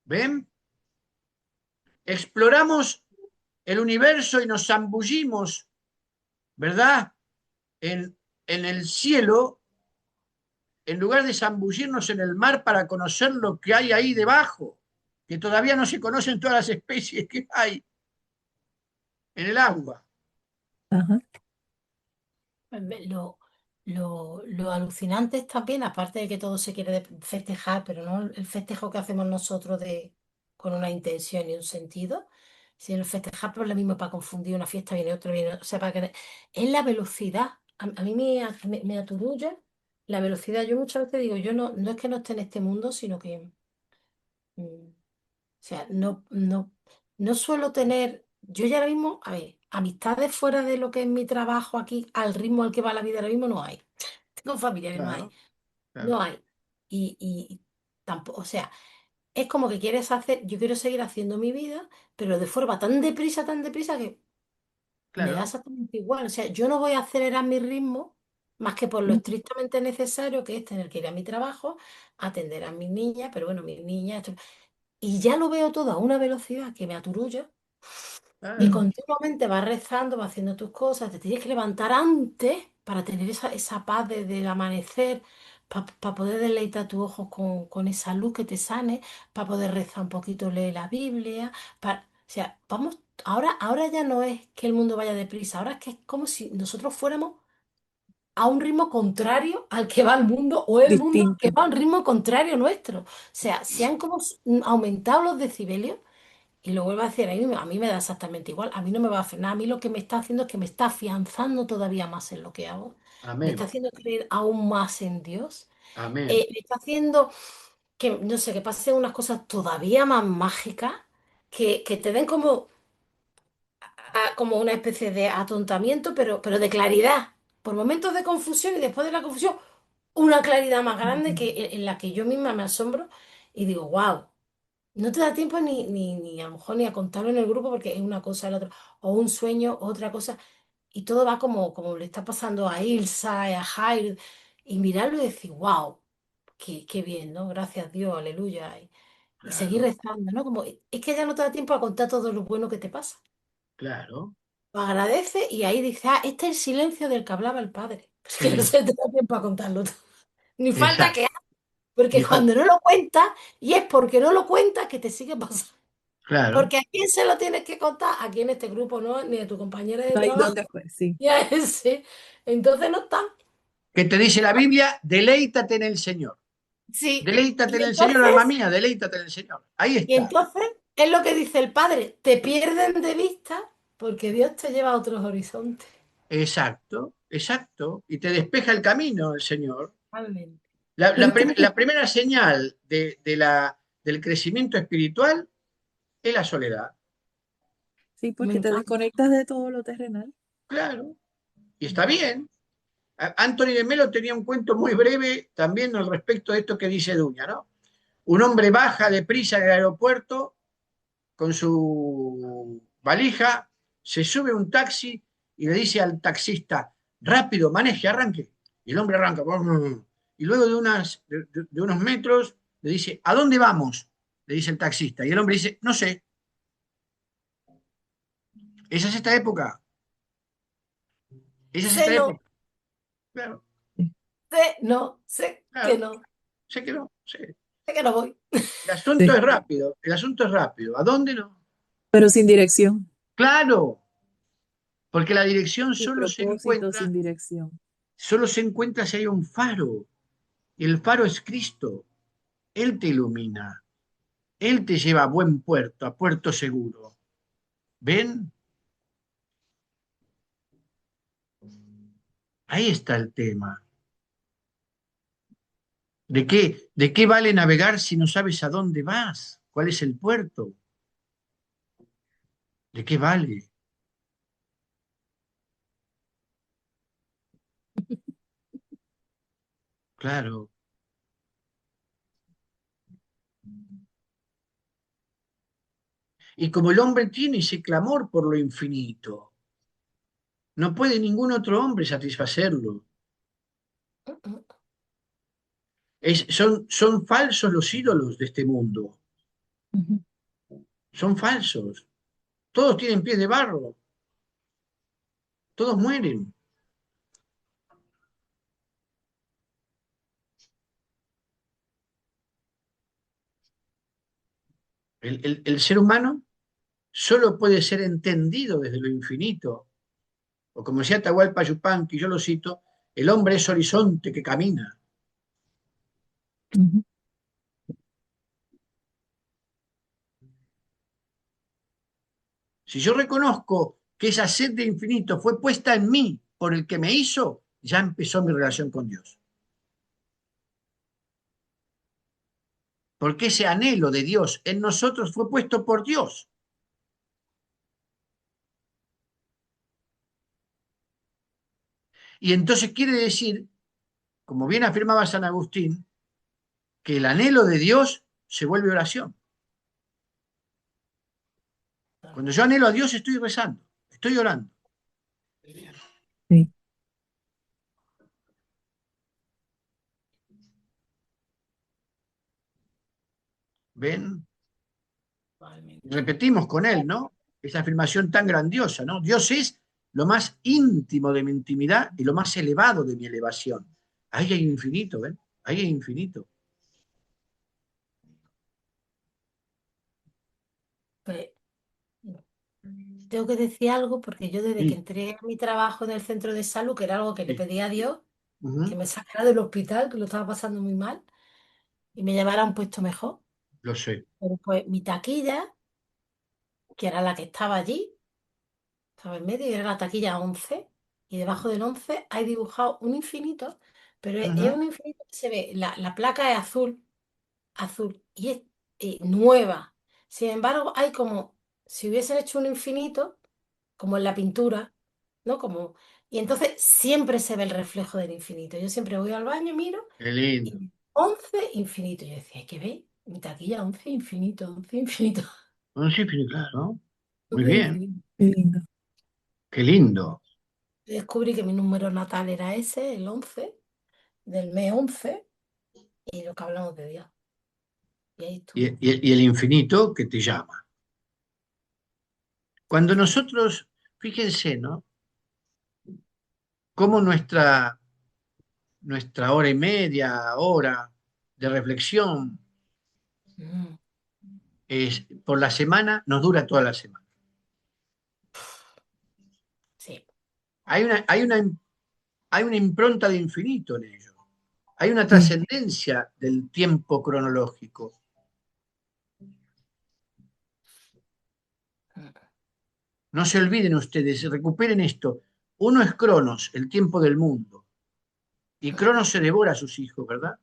¿Ven? Exploramos el universo y nos zambullimos, ¿verdad? En el cielo, en lugar de zambullirnos en el mar para conocer lo que hay ahí debajo, que todavía no se conocen todas las especies que hay en el agua. Ajá. Lo alucinante es también, aparte de que todo se quiere festejar, pero no el festejo que hacemos nosotros con una intención y un sentido, sino el festejar por lo mismo para confundir una fiesta viene otra, viene, o sea, es la velocidad. A mí me aturulla la velocidad. Yo muchas veces digo, yo no es que no esté en este mundo, sino que o sea, no suelo tener, yo ya ahora mismo, a ver, amistades fuera de lo que es mi trabajo aquí, al ritmo al que va la vida ahora mismo no hay. Tengo familiares, no hay, Claro, no claro, hay. Y tampoco, o sea, es como que quieres hacer, yo quiero seguir haciendo mi vida, pero de forma tan deprisa que me da claro, exactamente igual. O sea, yo no voy a acelerar mi ritmo más que por lo Mm. estrictamente necesario, que es tener que ir a mi trabajo, atender a mis niñas, pero bueno, mis niñas, y ya lo veo todo a una velocidad que me aturulla. Y Claro. continuamente vas rezando, vas haciendo tus cosas, te tienes que levantar antes para tener esa paz del amanecer, para poder deleitar tus ojos con esa luz que te sane, para poder rezar un poquito, leer la Biblia. O sea, vamos, ahora ya no es que el mundo vaya deprisa, ahora es que es como si nosotros fuéramos a un ritmo contrario al que va el mundo o el mundo que Distinto. va a un ritmo contrario nuestro. O sea, se han como aumentado los decibelios y lo vuelvo a decir, a mí me da exactamente igual, a mí no me va a frenar, a mí lo que me está haciendo es que me está afianzando todavía más en lo que hago, me está Amén. haciendo creer aún más en Dios, Amén. me está haciendo que, no sé, que pasen unas cosas todavía más mágicas, que te den como, como una especie de atontamiento, pero de claridad, por momentos de confusión y después de la confusión, una claridad más grande Ujú. que en la que yo misma me asombro y digo, wow. No te da tiempo ni a lo mejor ni a contarlo en el grupo porque es una cosa, la otra, o un sueño, otra cosa, y todo va como le está pasando a Ilsa y a Jair, y mirarlo y decir, wow, qué bien, ¿no? Gracias Dios, aleluya, y seguir Claro, rezando, ¿no? Como, es que ya no te da tiempo a contar todo lo bueno que te pasa. claro. Lo agradece y ahí dice, este es el silencio del que hablaba el padre. Es que no Sí, se te da tiempo a contarlo todo. Ni falta exacto. que, porque Ni falta. cuando no lo cuentas, y es porque no lo cuentas que te sigue pasando. Claro. Porque a quién se lo tienes que contar, aquí en este grupo no, ni a tu compañera de No hay trabajo, dónde fue, sí. ni a ese. Entonces no están. ¿Qué te dice la Biblia? Deleítate en el Señor. Sí. Deleítate en Y el Señor, alma entonces, mía, deleítate en el Señor. Ahí y está. entonces es lo que dice el padre, te pierden de vista porque Dios te lleva a otros horizontes. Exacto, exacto. Y te despeja el camino el Señor. Totalmente. Pero es como que, La primera señal del crecimiento espiritual es la soledad. sí, Me porque te encanta. desconectas de todo lo terrenal. Claro. Y está bien. Anthony de Melo tenía un cuento muy breve también al respecto de esto que dice Duña, ¿no? Un hombre baja deprisa del aeropuerto con su valija, se sube a un taxi y le dice al taxista, rápido, maneje, arranque. Y el hombre arranca. Y luego de unos metros le dice, ¿a dónde vamos? Le dice el taxista. Y el hombre dice, no sé, esa es esta época, esa es Sé esta no, época. Claro, sé no, sé que claro, no, sé que no, sé. sé que no voy. El asunto Sí, es rápido, el asunto es rápido. ¿A dónde no? pero sin dirección. Claro, porque la dirección Sin propósito, sin dirección. solo se encuentra si hay un faro. El faro es Cristo. Él te ilumina. Él te lleva a buen puerto, a puerto seguro. ¿Ven? Ahí está el tema. De qué vale navegar si no sabes a dónde vas? ¿Cuál es el puerto? ¿De qué vale? Claro. Y como el hombre tiene ese clamor por lo infinito, no puede ningún otro hombre satisfacerlo. Son falsos los ídolos de este mundo. Ujú. Son falsos. Todos tienen pies de barro. Todos mueren. El ser humano solo puede ser entendido desde lo infinito. O como decía Atahualpa Yupanqui, yo lo cito, el hombre es horizonte que camina. Ujú. Si yo reconozco que esa sed de infinito fue puesta en mí por el que me hizo, ya empezó mi relación con Dios. Porque ese anhelo de Dios en nosotros fue puesto por Dios. Y entonces quiere decir, como bien afirmaba San Agustín, que el anhelo de Dios se vuelve oración. Cuando yo anhelo a Dios estoy rezando, estoy orando. Sí. ¿Ven? Totalmente. Repetimos con él, ¿no? esa afirmación tan grandiosa, ¿no? Dios es lo más íntimo de mi intimidad y lo más elevado de mi elevación. Ahí hay infinito, ¿ven? Ahí hay infinito. Pues tengo que decir algo porque yo desde que Sí, entré a mi trabajo en el centro de salud, que era algo que le sí. pedí a Dios, que Ujú, me sacara del hospital, que lo estaba pasando muy mal, y me llevara a un puesto mejor. lo sé. Pero pues mi taquilla, que era la que estaba allí, estaba en medio, y era la taquilla 11 y debajo del 11 hay dibujado un infinito, pero es Ujú. un infinito que se ve, la placa es azul, azul, y es nueva. Sin embargo, hay como si hubiesen hecho un infinito, como en la pintura, ¿no? Como, y entonces siempre se ve el reflejo del infinito. Yo siempre voy al baño, miro, Qué lindo. y 11 infinito. Yo decía, hay que ver, mi taquilla 11 infinito, 11 infinito, Sí, pero claro. Muy 11 bien. infinito. Qué lindo. Qué lindo. Descubrí que mi número natal era ese, el 11 del mes 11 y lo que hablamos de Dios. Y ahí Y, estuvo. y el infinito que te llama. Cuando nosotros, fíjense, ¿no? Cómo nuestra hora y media, hora de reflexión Mm, por la semana nos dura toda la semana. sí. Hay una, hay una, hay una impronta de infinito en ello. Hay una Sí, trascendencia del tiempo cronológico. Mm, No se olviden ustedes, recuperen esto. Uno es Cronos, el tiempo del mundo, y mm. Cronos se devora a sus hijos, ¿verdad?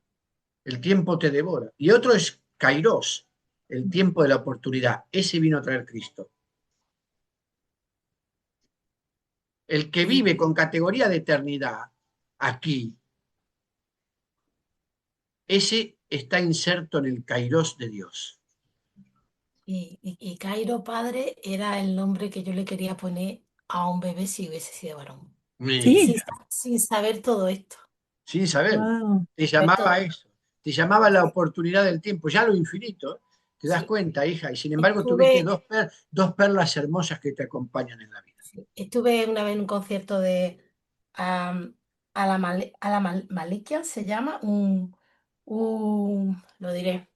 El tiempo te devora. Y otro es Kairos, el tiempo de la oportunidad. Ese vino a traer Cristo. El que Y, vive con categoría de eternidad aquí, ese está inserto en el Kairos de Dios. y Cairo padre era el nombre que yo le quería poner a un bebé si hubiese sido varón. sí, Mira, Sin saber todo esto. sin saber, wow. te Saber todo llamaba esto. eso, te llamaba la Sí, oportunidad del tiempo, ya lo infinito, te das sí. cuenta, hija, y sin embargo tuviste Estuve, dos perlas hermosas que te acompañan en la vida. sí, estuve una vez en un concierto de am, Malikian, se llama, lo diré,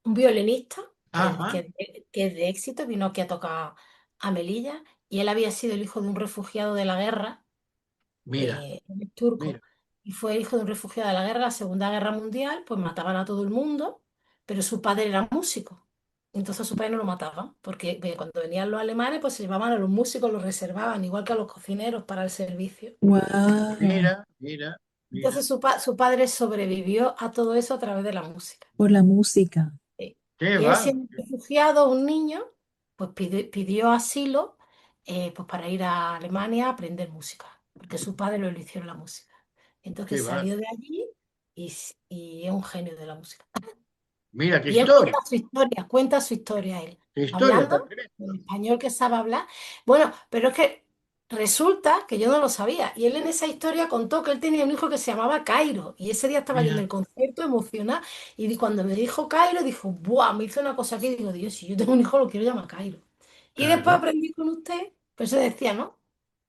un violinista Ajá, que es de éxito, vino aquí a tocar a Melilla y él había sido el hijo de un refugiado de la guerra, mira, él es turco, mira, y fue hijo de un refugiado de la guerra, la Segunda Guerra Mundial, pues mataban a todo el mundo, pero su padre era músico. Entonces a su padre no lo mataban, porque cuando venían los alemanes, pues se llevaban a los músicos, los reservaban, igual que a los cocineros para el servicio. Wow. mira, mira, mira. Entonces su padre sobrevivió a todo eso a través de la música. Por la música. Sí. Qué Y él va, siendo un refugiado, un niño, pues pidió asilo pues para ir a Alemania a aprender música, porque su padre lo eligió en la música. qué Entonces va. salió de allí y es un genio de la música. Mira Y él cuenta su historia él, qué historia hablando tan tremenda. el español que sabe hablar. Bueno, pero es que resulta que yo no lo sabía. Y él en esa historia contó que él tenía un hijo que se llamaba Cairo. Y ese día estaba yo en Mira, el concierto emocionada. Y cuando me dijo Cairo, dijo, ¡buah! Me hizo una cosa aquí. Digo, Dios, si yo tengo un hijo, lo quiero llamar Cairo. Y después claro, aprendí con usted, pues se decía, ¿no?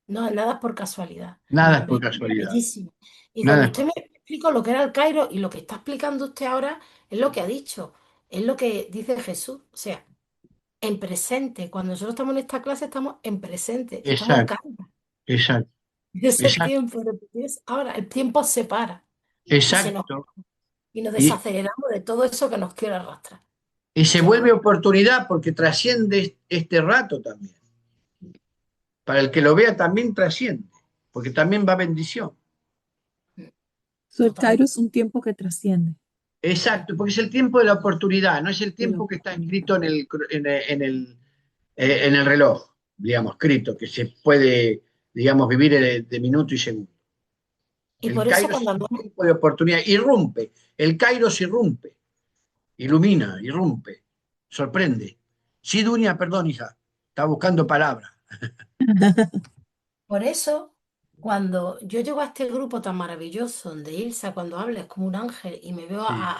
No, nada es por casualidad. nada es por casualidad, Bellísimo. Y nada cuando es usted por... me explicó lo que era el Cairo y lo que está explicando usted ahora, es lo que ha dicho, es lo que dice Jesús. O sea, en presente. Cuando nosotros estamos en esta clase, estamos en presente, estamos en Exacto, Cairo. exacto, Es el exacto, tiempo, es ahora, el tiempo se para y, exacto. y nos Y, desaceleramos de todo eso que nos quiere arrastrar. y Y se ya no. vuelve oportunidad porque trasciende este rato también. Para el que lo vea también trasciende, porque también va bendición. So, el Totalmente. Cairo es un tiempo que trasciende. Exacto, porque es el tiempo de la oportunidad, no es el De la tiempo que está oportunidad. escrito en el reloj, digamos, escrito, que se puede, digamos, vivir de minuto y segundo. Y El por eso Kairos cuando es un hablamos, tiempo de oportunidad, irrumpe, el Kairos irrumpe, ilumina, irrumpe, sorprende. Sí, Dunia, perdón, hija, está buscando palabras. por eso, cuando yo llego a este grupo tan maravilloso, donde Ilsa, cuando habla, es como un ángel, y me veo Sí,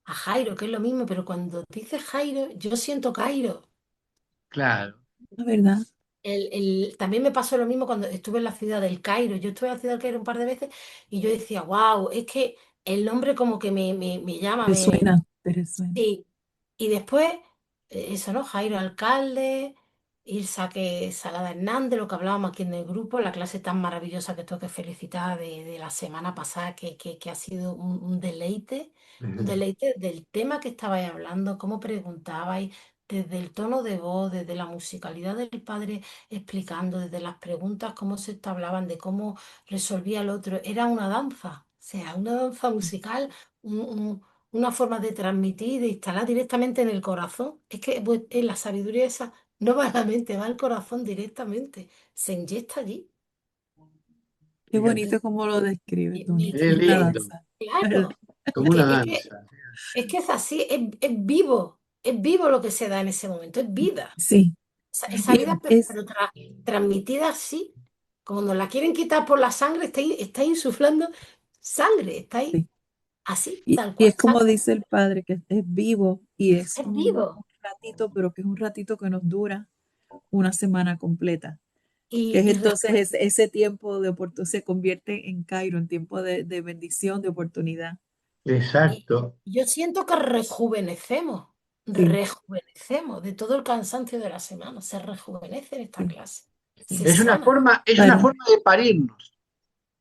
a Jairo, que es lo mismo, pero cuando dice Jairo, yo siento Cairo. claro, La verdad, También me pasó lo mismo cuando estuve en la ciudad del Cairo. Yo estuve en la ciudad del Cairo un par de veces y yo decía, wow, es que el nombre como que me llama, te resuena. sí. Y después, eso, ¿no? Jairo Alcalde, Ilsa que Salada Hernández, lo que hablábamos aquí en el grupo, la clase tan maravillosa que tengo que felicitar de la semana pasada, que ha sido un deleite del tema que estabais hablando, cómo preguntabais, desde el tono de voz, desde la musicalidad del padre explicando, desde las preguntas, cómo se hablaban, de cómo resolvía el otro. Era una danza, o sea, una danza musical, una forma de transmitir, de instalar directamente en el corazón. Es que pues, la sabiduría esa no va a la mente, va al corazón directamente, se inyecta allí. Qué Fíjate, bonito como lo describe, Tony, qué como una lindo, danza, ¿verdad? Claro, como una danza. es que es así, es vivo lo que se da en ese momento, es vida. Sí, Esa y vida, es, pero transmitida así, como nos la quieren quitar por la sangre, está insuflando sangre, está ahí, sí. así, Y, tal y cual, es como dice el padre, que es vivo y es es un vivo. ratito, pero que es un ratito que nos dura una semana completa. Que Y, es y entonces ese tiempo de oportunidad, se convierte en Cairo, en tiempo de bendición, de oportunidad. Y Exacto. yo siento que Sí, rejuvenecemos de todo el cansancio de la semana, se rejuvenece en esta sí, clase, sí. se sana. Es una Para, forma de parirnos,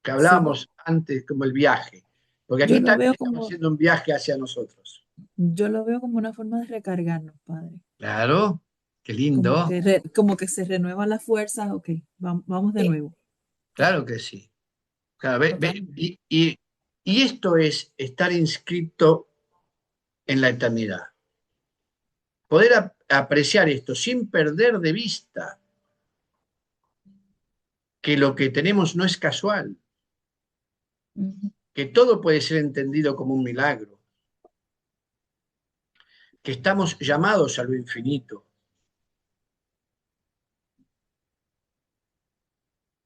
que sí, hablábamos antes como el viaje, porque yo aquí lo también veo estamos como, haciendo un viaje hacia nosotros. yo lo veo como una forma de recargarnos, Padre. Claro, qué lindo, Como que se renueva la fuerza, ok, vamos de Sí, nuevo. claro que sí. Claro, totalmente. y esto es estar inscrito en la eternidad. Poder apreciar esto sin perder de vista que lo que tenemos no es casual, Ujú. que todo puede ser entendido como un milagro, que estamos llamados a lo infinito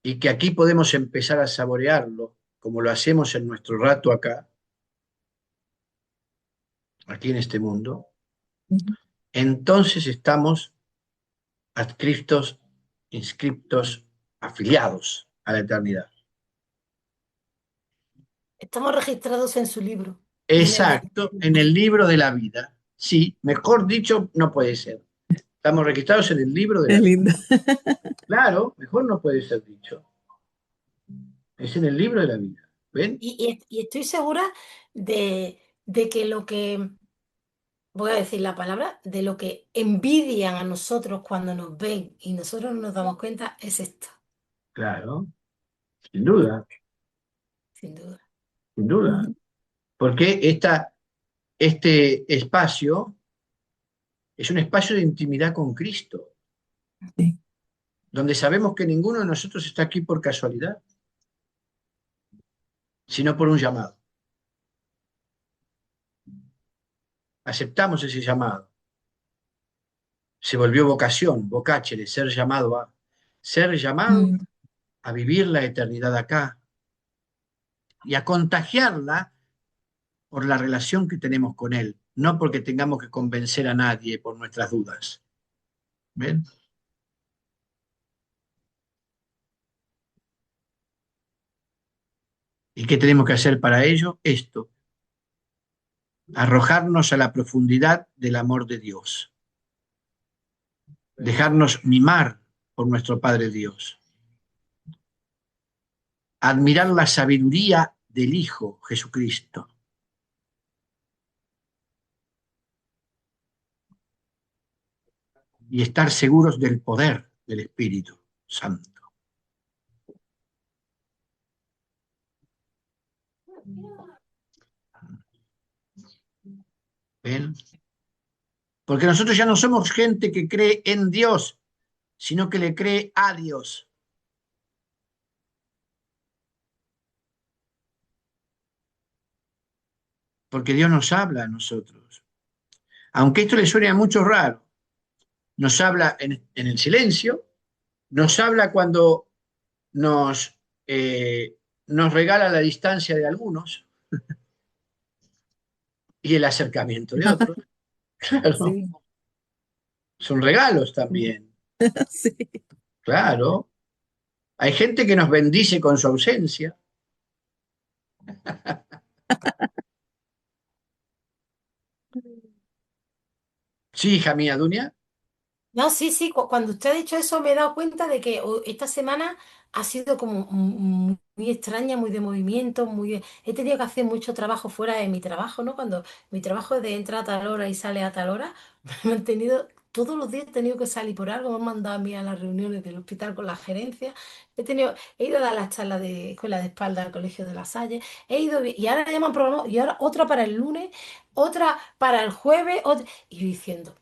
y que aquí podemos empezar a saborearlo como lo hacemos en nuestro rato acá, aquí en este mundo. Ujú. Entonces estamos adscriptos, inscriptos, afiliados a la eternidad. Estamos registrados en su libro, Exacto, en el libro de la vida. Sí, mejor dicho, no puede ser. Estamos registrados en el libro de Qué la vida. lindo. Claro, mejor no puede ser dicho. Es en el libro de la vida. ¿Ven? y estoy segura de que lo que, voy a decir la palabra, de lo que envidian a nosotros cuando nos ven y nosotros no nos damos cuenta es esto, Claro, sin duda, sin duda. sin duda. Ujú. Porque este espacio es un espacio de intimidad con Cristo, Sí. donde sabemos que ninguno de nosotros está aquí por casualidad, sino por un llamado. Aceptamos ese llamado. Se volvió vocación, vocáchere, ser llamado Mm, a vivir la eternidad acá y a contagiarla por la relación que tenemos con Él, no porque tengamos que convencer a nadie por nuestras dudas. ¿Ven? ¿Y qué tenemos que hacer para ello? Esto, arrojarnos a la profundidad del amor de Dios, dejarnos mimar por nuestro Padre Dios, admirar la sabiduría del Hijo Jesucristo y estar seguros del poder del Espíritu Santo. ¿Ven? Porque nosotros ya no somos gente que cree en Dios, sino que le cree a Dios. Porque Dios nos habla a nosotros. Aunque esto le suene a muchos raro, nos habla en el silencio, nos habla cuando nos, nos regala la distancia de algunos y el acercamiento de otros. Claro, sí. son regalos también. Sí. Claro. Hay gente que nos bendice con su ausencia. Sí, hija mía, Dunia. No, sí, sí, cuando usted ha dicho eso me he dado cuenta de que esta semana ha sido como muy extraña, muy de movimiento, He tenido que hacer mucho trabajo fuera de mi trabajo, ¿no? Cuando mi trabajo es de entrar a tal hora y sale a tal hora, me han tenido, todos los días he tenido que salir por algo, me han mandado a mí a las reuniones del hospital con la gerencia, he ido a dar las charlas de escuela de espalda al Colegio de La Salle, y ahora ya me han programado, y ahora otra para el lunes, otra para el jueves, y yo diciendo...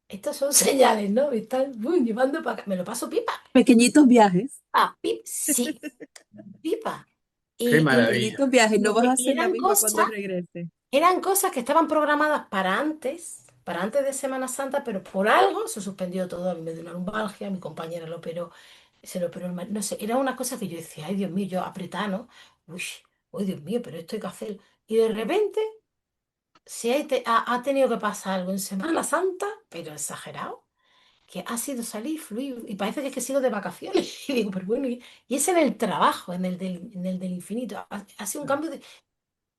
Estas son señales, ¿no? Me están llevando para acá. Me lo paso pipa. Pequeñitos viajes, Ah, sí, pipa. Qué Y maravilla. pequeñitos viajes. No vas a y hacer la misma cuando regrese. eran cosas que estaban programadas para antes de Semana Santa, pero por algo se suspendió todo. A mí me dio una lumbalgia, mi compañera lo operó, se lo operó el no sé, era una cosa que yo decía, ay Dios mío, yo apretada, ¿no? Uy, uy, Dios mío, pero esto hay que hacer. Y de repente ha tenido que pasar algo en Semana Santa, pero exagerado que ha sido salir, fluir, y parece que es que sigo de vacaciones. Y digo, pero bueno, y es en el trabajo, en el del infinito. Ha sido un cambio de...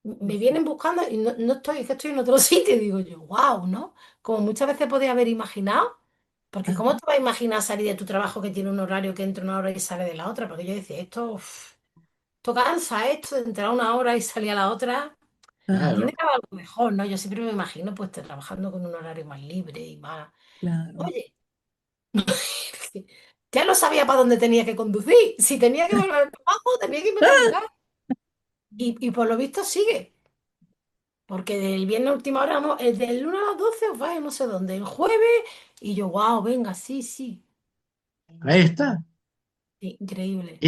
Me vienen buscando y no estoy, es que estoy en otro sitio. Y digo yo, wow, ¿no? Como muchas veces podía haber imaginado, porque ¿cómo Ajá, te vas a imaginar salir de tu trabajo que tiene un horario que entra una hora y sale de la otra? Porque yo decía, esto cansa, esto de entrar una hora y salir a la otra. ajá, Tiene Claro, que haber algo mejor, ¿no? Yo siempre me imagino pues trabajando con un horario más libre y más... claro. Oye, sí. Ya no sabía para dónde tenía que conducir. Si tenía que volver al trabajo, tenía que irme para mi casa. Y por lo visto sigue. Porque del viernes a última hora, no, el del lunes a las 12 os vais a no sé dónde. El jueves, y yo, wow, venga, sí, sí. ahí está. Sí, increíble.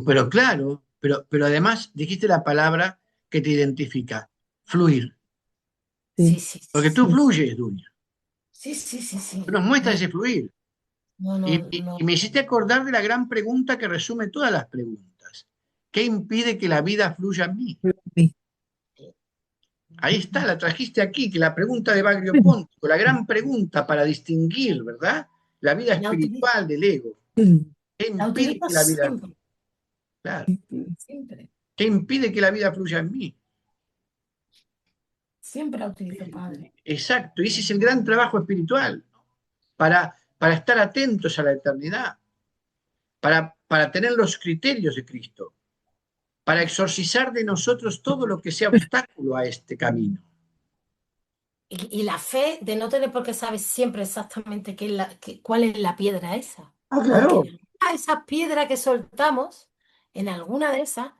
Pero claro, pero además dijiste la palabra que te identifica, fluir. Sí, Sí, sí, sí, Porque tú sí. fluyes, Dunia. Sí, sí, sí, Tú sí. nos muestras ese fluir. No, Y, no, y no. me hiciste acordar de la gran pregunta que resume todas las preguntas. ¿Qué impide que la vida fluya en mí? sí. Ahí está, la trajiste aquí, que la pregunta de Baglio Póntico, la gran pregunta para distinguir, ¿verdad? La vida La utilizo, espiritual del ego. ¿Qué la impide utilizo que la vida, siempre, claro, siempre. qué impide que la vida fluya en mí? Siempre la utilizo, padre. Exacto, y ese es el gran trabajo espiritual, para estar atentos a la eternidad, para tener los criterios de Cristo, para exorcizar de nosotros todo lo que sea obstáculo a este camino. Y la fe de no tener por qué saber siempre exactamente cuál es la piedra esa. Ah, Porque claro. esas piedras que soltamos, en alguna de esas,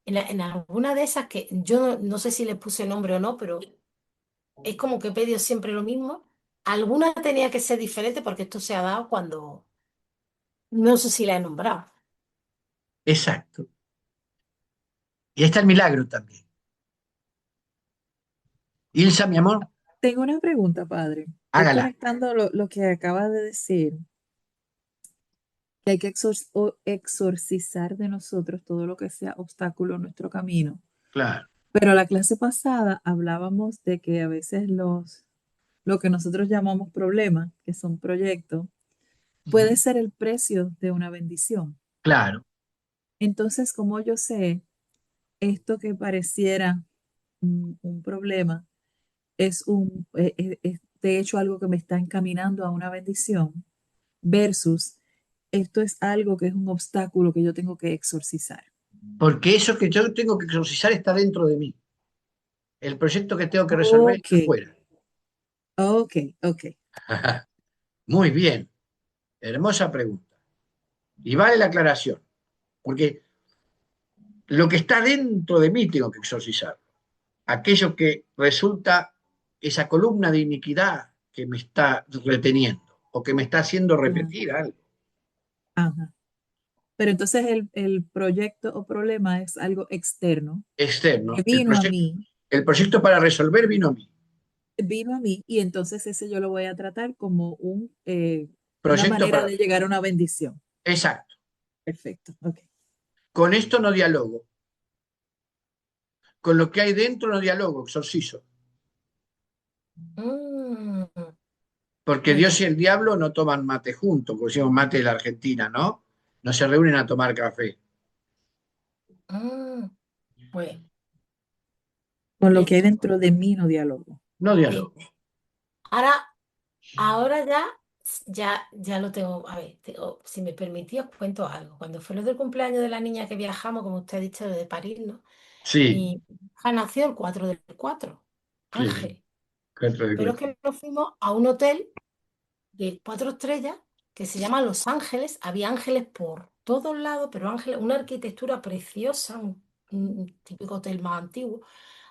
en alguna de esas que yo no sé si les puse nombre o no, pero es como que he pedido siempre lo mismo. Alguna tenía que ser diferente porque esto se ha dado cuando, no sé si la he nombrado. Exacto. Y ahí está el milagro también. Ilsa, mi amor, Tengo una pregunta, padre. Estoy hágala. conectando lo que acaba de decir, que hay que exorcizar de nosotros todo lo que sea obstáculo en nuestro camino. Claro. Pero la clase pasada hablábamos de que a veces lo que nosotros llamamos problemas, que son proyectos, Ujú. puede ser el precio de una bendición. Claro. Entonces, como yo sé, esto que pareciera un problema es de hecho algo que me está encaminando a una bendición versus esto es algo que es un obstáculo que yo tengo que exorcizar. Porque eso que yo tengo que exorcizar está dentro de mí. El proyecto que tengo que resolver Ok, está afuera. ok, ok. Muy bien. Hermosa pregunta. Y vale la aclaración. Porque lo que está dentro de mí tengo que exorcizar. Aquello que resulta esa columna de iniquidad que me está reteniendo o que me está haciendo Ah, repetir algo ajá. Pero entonces el proyecto o problema es algo externo que externo. El proyecto para resolver vino a mí. vino a mí y entonces ese yo lo voy a tratar como una Proyecto manera para... de llegar a una bendición. Exacto. Perfecto, ok. Con esto no dialogo. Con lo que hay dentro no dialogo, exorcizo. Mm, Porque Muy Dios bien. y el diablo no toman mate juntos, como decimos mate de la Argentina, ¿no? No se reúnen a tomar café. Ah, pues, Con lo que hay esto, dentro de mí no dialogo. No eh, diálogo. ahora, ahora ya lo tengo. A ver, si me permitís, os cuento algo. Cuando fue lo del cumpleaños de la niña que viajamos, como usted ha dicho, de París, ¿no? Sí, Mi hija nació el 4 del 4, sí, Ángel. cuatro de Pero es cuatro. que nos fuimos a un hotel de 4 estrellas que se llama Los Ángeles. Había ángeles por todos lados, pero ángeles, una arquitectura preciosa, un típico hotel más antiguo.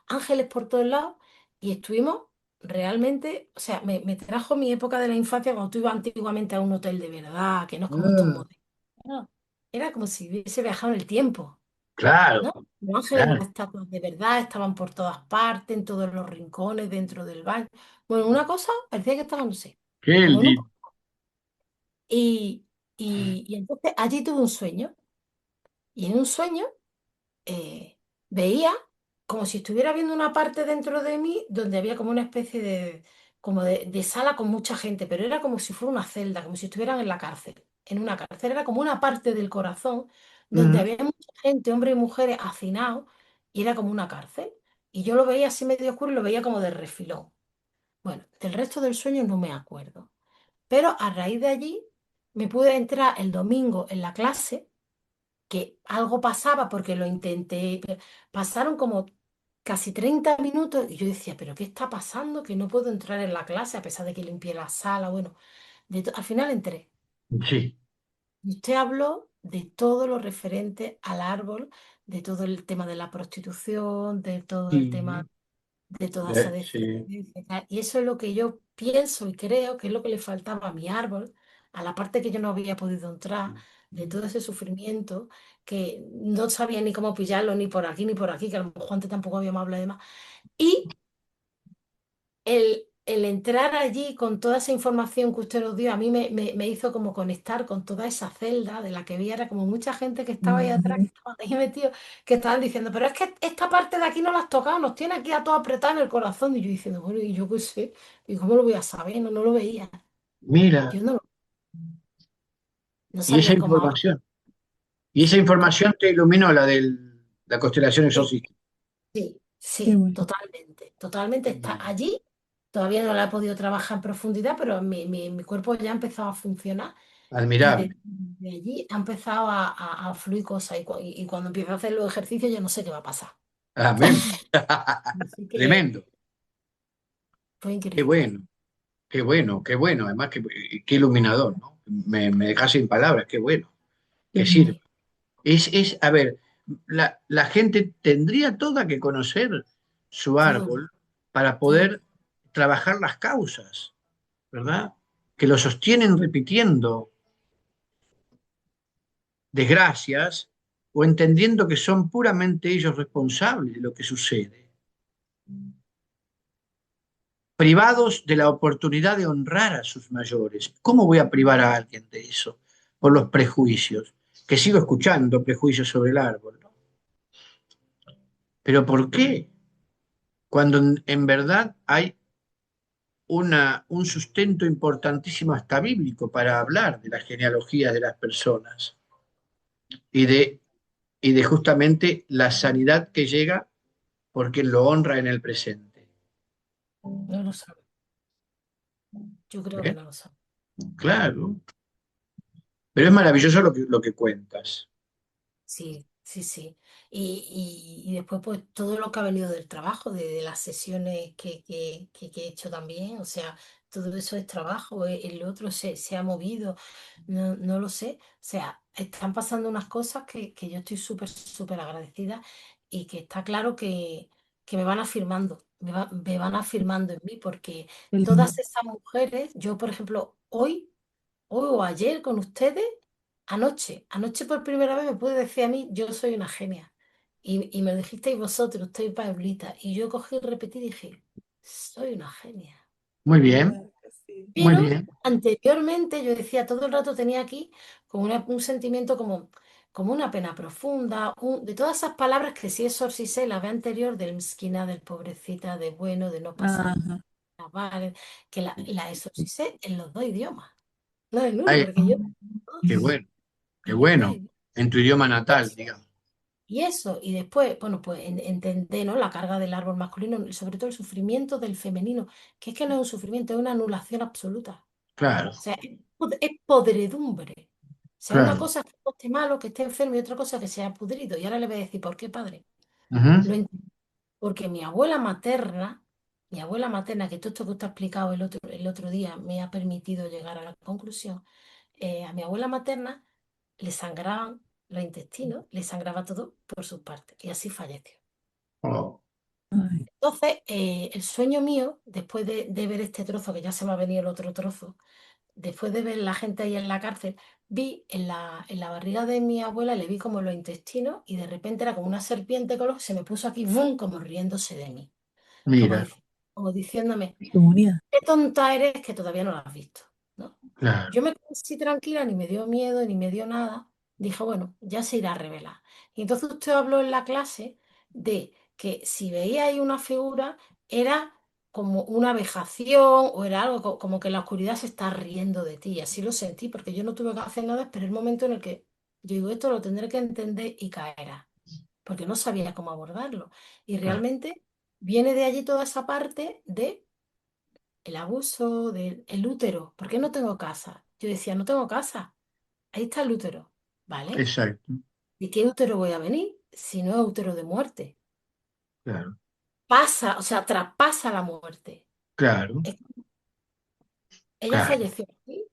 Ángeles por todos lados y estuvimos realmente, o sea, me trajo mi época de la infancia cuando tú ibas antiguamente a un hotel de verdad, que no es como estos Ah, modelos. No, era como si hubiese viajado en el tiempo, claro, ¿no? Los ángeles, claro. las estatuas de verdad estaban por todas partes, en todos los rincones, dentro del baño. Bueno, una cosa parecía que estaban, no sé, Qué como en un... lindo. Y, y entonces allí tuve un sueño, y en un sueño veía como si estuviera viendo una parte dentro de mí donde había como una especie como de sala con mucha gente, pero era como si fuera una celda, como si estuvieran en la cárcel. En una cárcel era como una parte del corazón donde Ujú. había mucha gente, hombres y mujeres, hacinados, y era como una cárcel. Y yo lo veía así medio oscuro y lo veía como de refilón. Bueno, del resto del sueño no me acuerdo. Pero a raíz de allí me pude entrar el domingo en la clase que algo pasaba porque lo intenté. Pasaron como casi 30 minutos y yo decía, pero ¿qué está pasando? Que no puedo entrar en la clase a pesar de que limpié la sala. Bueno, al final entré. Sí, Y usted habló de todo lo referente al árbol, de todo el tema de la prostitución, de todo el tema sí, de toda esa sí. descendencia y tal. Y eso es lo que yo pienso y creo que es lo que le faltaba a mi árbol, a la parte que yo no había podido entrar, de todo ese sufrimiento, que no sabía ni cómo pillarlo, ni por aquí, que a lo mejor antes tampoco habíamos hablado de más. Y el entrar allí con toda esa información que usted nos dio, a mí me hizo como conectar con toda esa celda de la que vi, era como mucha gente que estaba ahí atrás, que Ujú. estaban ahí metidos, que estaban diciendo, pero es que esta parte de aquí no la has tocado, nos tiene aquí a todos apretados en el corazón. Y yo diciendo, bueno, y yo qué sé, y cómo lo voy a saber, no, no lo veía. Mira, Yo no y esa sabía cómo ahora. información, y esa Sí, información te iluminó la de la constelación sí, exorcista. sí, Qué sí, bueno. totalmente, totalmente Qué está lindo. allí. Todavía no la he podido trabajar en profundidad, pero mi cuerpo ya ha empezado a funcionar. Y Admirable. de allí ha empezado a fluir cosas y cuando empiezo a hacer los ejercicios yo no sé qué va a pasar. Amén. Así que Tremendo. fue Qué increíble. bueno, qué bueno, qué bueno. Además, qué iluminador, ¿no? Me dejas sin palabras, qué bueno, que Dios sirve. mío. A ver, la gente tendría toda que conocer su Todo, árbol para todo. poder trabajar las causas, ¿verdad? Que lo sostienen repitiendo desgracias o entendiendo que son puramente ellos responsables de lo que sucede, privados de la oportunidad de honrar a sus mayores. ¿Cómo voy a privar a alguien de eso? Por los prejuicios, que sigo escuchando prejuicios sobre el árbol, ¿no? ¿Pero por qué? Cuando en verdad hay un sustento importantísimo hasta bíblico para hablar de la genealogía de las personas y de justamente la sanidad que llega porque lo honra en el presente. No lo sabe. Yo creo que ¿Eh? no lo sabe. Claro, pero es maravilloso lo que cuentas. Sí, sí, sí. Y después, pues, todo lo que ha venido del trabajo, de las sesiones que he hecho también, o sea, todo eso es trabajo, el otro se ha movido, no, no lo sé. O sea, están pasando unas cosas que yo estoy súper, súper agradecida y que está claro que me van afirmando, me van afirmando en mí, porque Qué lindo. todas esas mujeres, yo, por ejemplo, hoy o ayer con ustedes, anoche por primera vez me pude decir a mí, yo soy una genia. Y me lo dijisteis vosotros, estoy Pablita. Y yo cogí y repetí y dije, soy una genia. Muy bien, Claro que sí. muy Pero bien. anteriormente yo decía, todo el rato tenía aquí como un sentimiento como una pena profunda, de todas esas palabras que sí exorcicé la vez anterior, del msquina, del pobrecita, de bueno, de no pasa Ajá. vale, que la exorcicé en los dos idiomas, no en uno, Ay, porque yo qué dos, bueno, qué en los dos bueno. idiomas. En tu idioma natal, Eso, digamos. y eso, y después, bueno, pues entender, ¿no? La carga del árbol masculino, y sobre todo el sufrimiento del femenino, que es que no es un sufrimiento, es una anulación absoluta. Claro, O sea, es podredumbre. O sea, una claro. cosa es que esté malo, que esté enfermo, y otra cosa es que sea pudrido. Y ahora le voy a decir, ¿por qué, padre? Lo Ujú. entiendo. Porque mi abuela materna, que todo esto que usted ha explicado el otro día me ha permitido llegar a la conclusión, a mi abuela materna le sangraban los intestinos, le sangraba todo por sus partes, y así falleció. Oh, Ay, Entonces, el sueño mío, después de ver este trozo, que ya se me ha venido el otro trozo, después de ver la gente ahí en la cárcel, vi en la barriga de mi abuela, le vi como los intestinos y de repente era como una serpiente con se me puso aquí, ¡bum!, como riéndose de mí, como, mira, como diciéndome, demonía. qué tonta eres que todavía no lo has visto, ¿no? claro, Yo me quedé así tranquila, ni me dio miedo, ni me dio nada. Dije, bueno, ya se irá a revelar. Y entonces usted habló en la clase de que si veía ahí una figura, era como una vejación o era algo como que la oscuridad se está riendo de ti. Y así lo sentí, porque yo no tuve que hacer nada, pero el momento en el que yo digo, esto lo tendré que entender y caerá, porque no sabía cómo abordarlo. Y claro. realmente viene de allí toda esa parte de el abuso del el útero. ¿Por qué no tengo casa? Yo decía, no tengo casa. Ahí está el útero, ¿vale? Exacto, ¿De qué útero voy a venir si no es útero de muerte? claro, Pasa, o sea, traspasa la muerte. claro, Es- Ella claro, falleció aquí.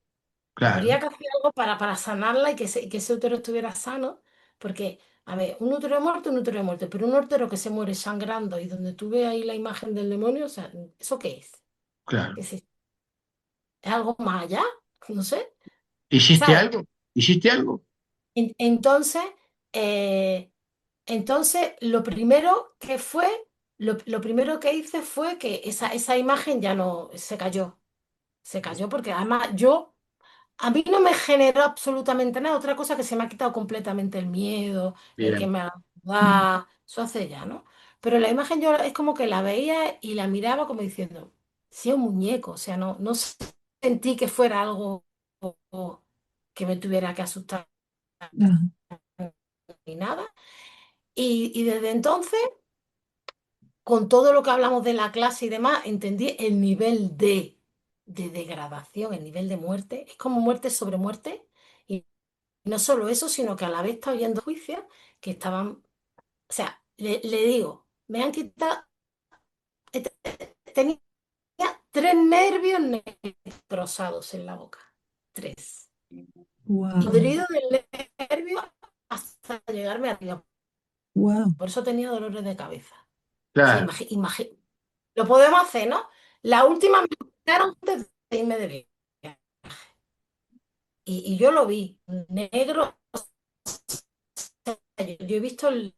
claro, Habría que hacer algo para sanarla y que ese útero estuviera sano, porque, a ver, un útero de muerte, un útero de muerte, pero un útero que se muere sangrando y donde tú ves ahí la imagen del demonio, o sea, ¿eso qué es? claro. ¿Qué es algo más allá? No sé, ¿Hiciste ¿sabes? algo? ¿Hiciste algo? Entonces, eh, lo primero que fue, lo primero que hice fue que esa imagen ya no se cayó porque además a mí no me generó absolutamente nada, otra cosa que se me ha quitado completamente el miedo, el que Bien, me da, eso hace ya, ¿no? Pero la imagen yo es como que la veía y la miraba como diciendo, sí, es un muñeco, o sea, no sentí que fuera algo que me tuviera que asustar Ajá. ni nada. Y desde entonces, con todo lo que hablamos de la clase y demás, entendí el nivel de degradación, el nivel de muerte. Es como muerte sobre muerte. Y no solo eso, sino que a la vez está oyendo juicios que estaban, o sea, le digo, me han quitado, tenía tres nervios necrosados en la boca. Tres. Wow, Podrido del nervio hasta llegarme arriba. wow. Por eso tenía dolores de cabeza. O sea, claro, lo podemos hacer, ¿no? La última me quitaron antes de irme de viaje. Y yo lo vi, negro. Yo he visto el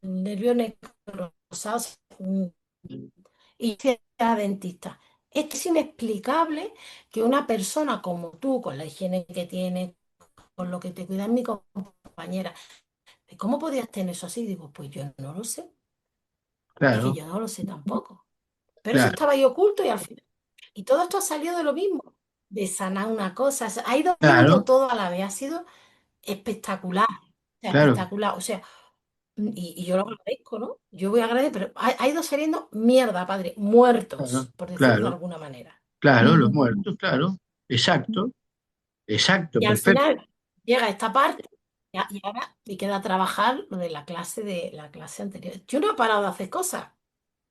nervio necrosado y fui a dentista. Esto es inexplicable que una persona como tú, con la higiene que tienes, con lo que te cuida mi compañera, ¿cómo podías tener eso así? Digo, pues yo no lo sé. Es que claro, yo no lo sé tampoco. Pero eso claro, estaba ahí oculto y al final. Y todo esto ha salido de lo mismo, de sanar una cosa. Ha ido viendo claro, todo a la vez. Ha sido espectacular. O sea, claro, espectacular. O sea, y yo lo agradezco, ¿no? Yo voy a agradecer, pero ha ido saliendo mierda, padre. claro, Muertos, por decirlo de claro, alguna manera. claro, los Ujú. muertos, claro, exacto, exacto, Y al perfecto. final llega esta parte y ahora me queda trabajar lo de la clase anterior. Yo no he parado de hacer cosas.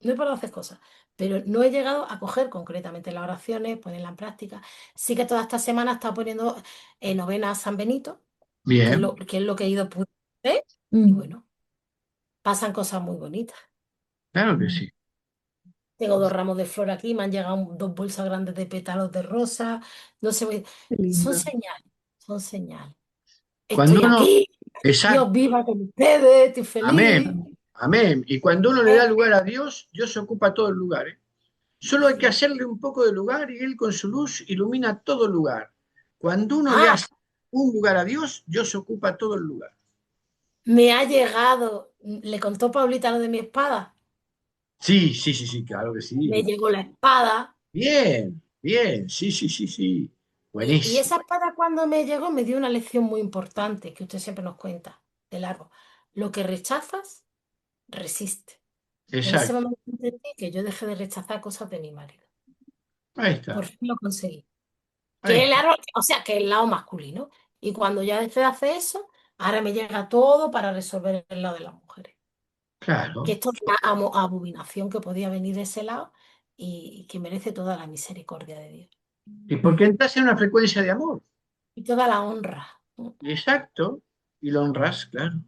No he parado de hacer cosas, pero no he llegado a coger concretamente las oraciones, ponerlas en práctica. Sí que toda esta semana he estado poniendo novena a San Benito, Bien, que es lo que he ido pudiendo hacer, y Mm, bueno, pasan cosas muy bonitas. claro que sí. Tengo dos ramos de flor aquí, me han llegado dos bolsas grandes de pétalos de rosa, no sé, qué son lindo. señales, son señales. Cuando Estoy uno, aquí, Dios exacto, viva con ustedes, estoy feliz. amén, amén. Y cuando uno le Eh, da lugar a Dios, Dios ocupa todo el lugar, ¿eh? Solo hay que sí. hacerle un poco de lugar y Él con su luz ilumina todo el lugar. Cuando uno le Ah, hace un lugar a Dios, Dios ocupa todo el lugar. me ha llegado, le contó Paulita lo de mi espada. Sí, sí, sí, sí, claro que me sí. llegó la espada. Bien, bien, sí, sí, sí, sí. Y Buenísimo. esa espada cuando me llegó me dio una lección muy importante que usted siempre nos cuenta del árbol. Lo que rechazas, resiste. En ese Exacto. momento entendí que yo dejé de rechazar cosas de mi marido. Ahí Por está, fin lo conseguí. ahí Que el está. árbol, o sea, que el lado masculino. Y cuando ya dejé de hacer eso, ahora me llega todo para resolver el lado de las mujeres. Que Claro. esto es una abominación que podía venir de ese lado y que merece toda la misericordia de Dios. Y porque entras en una frecuencia de amor. Y toda la honra. Exacto. Y lo honras, claro.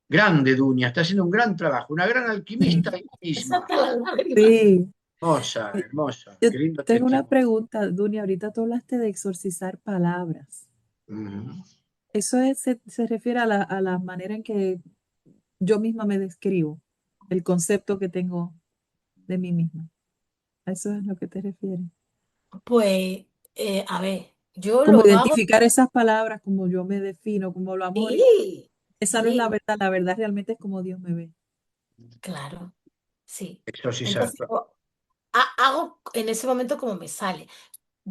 Grande, Dunia, está haciendo un gran trabajo, una gran alquimista ahí Esa misma. hasta las lágrimas. Sí. Hermosa, Y hermosa. yo Qué lindo tengo una testimonio. pregunta, Dunia. Ahorita tú hablaste de exorcizar palabras. Ujú. Eso se refiere a la manera en que yo misma me describo, el concepto que tengo de mí misma. ¿A eso es lo que te refieres? Pues, a ver, yo Como lo hago. identificar esas palabras, como yo me defino, como lo amo ahorita. Sí, Esa no es sí, la verdad realmente es como Dios me ve. claro, sí. Exorcizar. Entonces, hago en ese momento como me sale.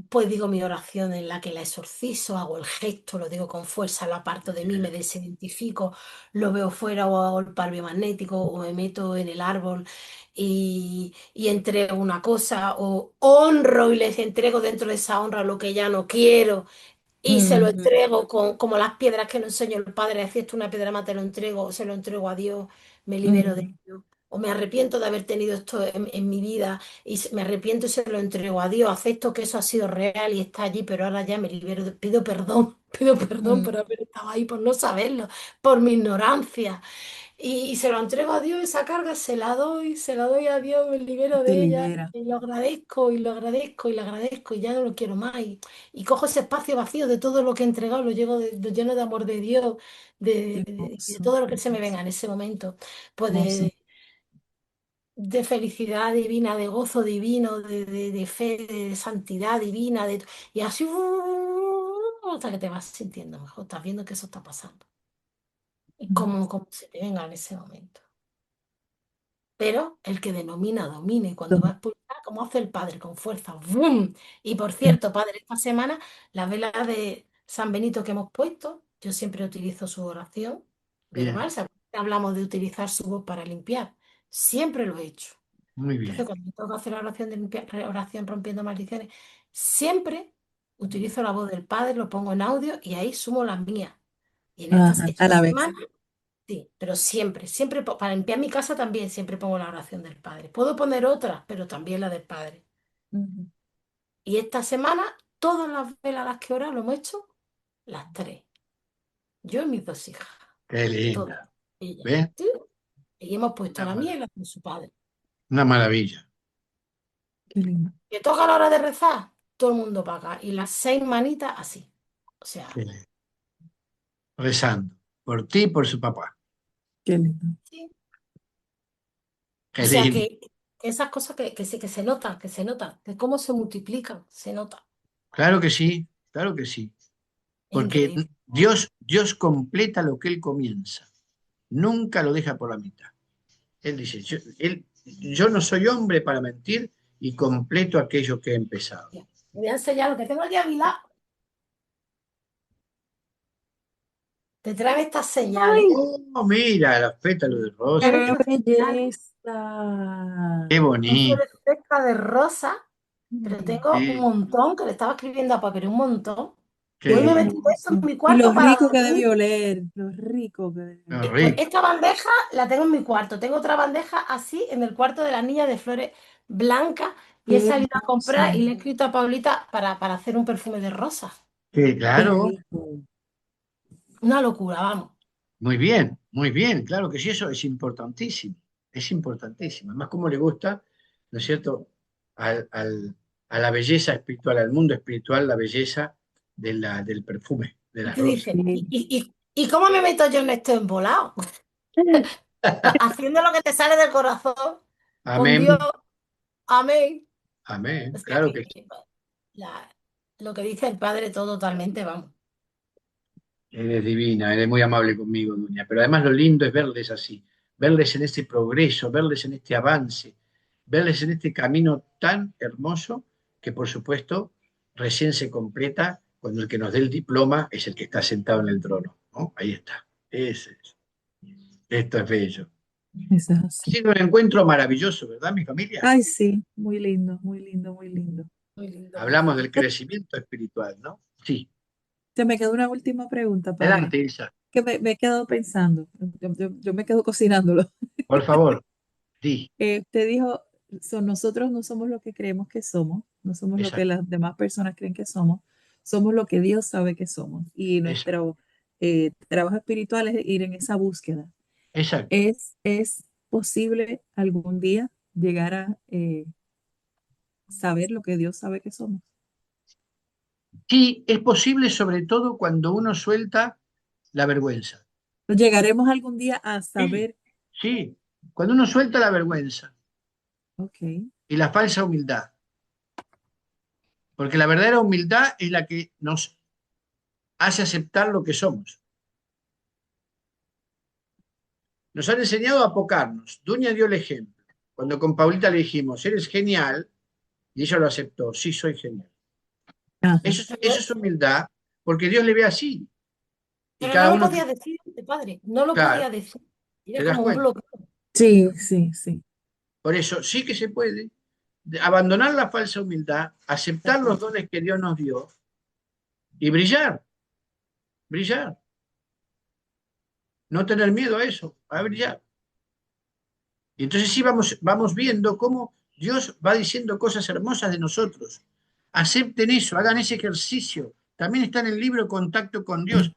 Pues digo mi oración en la que la exorcizo, hago el gesto, lo digo con fuerza, lo aparto de mí, me desidentifico, lo veo fuera o hago el par magnético o me meto en el árbol y entrego una cosa o honro y les entrego dentro de esa honra lo que ya no quiero y se lo Ujú, entrego como las piedras que nos enseñó el Padre. Decir, esto una piedra más, te lo entrego, se lo entrego a Dios, me libero de ujú, ello. O me arrepiento de haber tenido esto en mi vida y me arrepiento y se lo entrego a Dios. Acepto que eso ha sido real y está allí, pero ahora ya me libero. Pido perdón, pido perdón por ujú. haber estado ahí, por no saberlo, por mi ignorancia. Y se lo entrego a Dios, esa carga se la doy a Dios, me libero Te de ella libera. y lo agradezco y lo agradezco y lo agradezco y ya no lo quiero más. Y cojo ese espacio vacío de todo lo que he entregado, lo lleno de amor de Dios, Qué de hermoso, todo lo qué que se me venga hermoso, en ese momento, pues hermoso. de felicidad divina, de gozo divino, de fe, de santidad divina, y así hasta que te vas sintiendo mejor, estás viendo que eso está pasando. Y Mm. como se te venga en ese momento. Pero el que denomina, domina, y cuando va a Toma. expulsar, como hace el padre, con fuerza. ¡Bum! Y por cierto, padre, esta semana, las velas de San Benito que hemos puesto, yo siempre utilizo su oración Bien, verbal. Hablamos de utilizar su voz para limpiar. Siempre lo he hecho. muy Entonces, bien. cuando me toca hacer la oración de limpiar, oración rompiendo maldiciones, siempre utilizo la voz del padre, lo pongo en audio y ahí sumo las mías. Y en Ajá, esta a la vez. semana sí, pero siempre, siempre, para limpiar mi casa también siempre pongo la oración del Padre. Puedo poner otras, pero también la del Padre. Ujú. Y esta semana, todas las velas a las que ahora lo hemos hecho, las tres. Yo y mis dos hijas, Qué todas. linda. Ellas. ¿Ves? ¿Sí? Y hemos puesto Una la mía y maravilla. la de su padre. Una maravilla. Qué lindo. Que toca la hora de rezar, todo el mundo para acá. Y las seis manitas así. O Qué sea, lindo. Rezando. Por ti y por su papá. Qué lindo. sí. O Qué sea lindo. que esas cosas que sí, que se notan, que cómo se multiplican, se nota. Claro que sí, claro que sí. Porque Increíble. Dios completa lo que Él comienza. Nunca lo deja por la mitad. Él dice, yo no soy hombre para mentir y completo aquello que he empezado. Te voy a enseñar lo que tengo aquí a mi lado. Te traen estas señales. ¡Ay! Oh, mira, los pétalos de Te traen rosa. ¡Qué estas señales. belleza! Qué Son bonito. flores secas de rosa, pero Mm, tengo un Sí, montón que le estaba escribiendo a papel, un montón. qué Y hoy me lindo. metí esto en hermoso. mi Y lo cuarto para rico que dormir. debió oler, lo rico que debió Qué oler. Pues rico. esta bandeja la tengo en mi cuarto. Tengo otra bandeja así en el cuarto de la niña de flores blancas y he Qué salido a comprar hermoso. y le he escrito a Paulita para hacer un perfume de rosa. Que Qué claro, rico. Una locura, vamos. muy bien, claro que sí, eso es importantísimo. Además, cómo le gusta, ¿no es cierto?, a la belleza espiritual, al mundo espiritual, la belleza del perfume, de Y las tú rosas. dices, Sí. ¿y cómo me meto yo en esto embolado? Haciendo lo que te sale del corazón, con Dios, Amén, amén. O amén, sea claro que que sí. la- lo que dice el Padre, todo totalmente, vamos. Eres divina, eres muy amable conmigo, Dunia. Pero además lo lindo es verles así, verles en este progreso, verles en este avance, verles en este camino tan hermoso que por supuesto recién se completa cuando el que nos dé el diploma es el que está sentado en el trono, ¿no? Ahí está. Ese es. Esto es bello. Eso es Ha así. sido un encuentro maravilloso, ¿verdad, mi familia? Ay, sí, muy lindo, muy lindo, muy lindo. Muy lindo, muy Hablamos lindo. del crecimiento espiritual, ¿no? Sí. Se me quedó una última pregunta, padre, Adelante, Isa. que me he quedado pensando. Yo me quedo cocinándolo. Por favor, di. Usted dijo, nosotros no somos lo que creemos que somos, no somos lo que Exacto, las demás personas creen que somos lo que Dios sabe que somos. Y exacto, nuestro trabajo espiritual es ir en esa búsqueda. exacto. ¿Es posible algún día llegar a saber lo que Dios sabe que somos? Sí, es posible sobre todo cuando uno suelta la vergüenza. ¿Llegaremos algún día a Sí, saber? sí. Cuando uno suelta la vergüenza Ok. y la falsa humildad, porque la verdadera humildad es la que nos hace aceptar lo que somos. Nos han enseñado a apocarnos. Duña dio el ejemplo. Cuando con Paulita le dijimos, eres genial, y ella lo aceptó, sí, soy genial. Ajá. Eso es humildad, porque Dios le ve así. Y Pero no cada lo uno, podía decir, padre, no lo claro, podía decir. ¿te Era das como un cuenta? bloqueo. Sí, sí, sí. Por eso sí que se puede abandonar la falsa humildad, aceptar los dones que Dios nos dio y brillar, brillar. No tener miedo a eso, a brillar. Y entonces sí vamos viendo cómo Dios va diciendo cosas hermosas de nosotros. Acepten eso, hagan ese ejercicio. También está en el libro Contacto con Dios.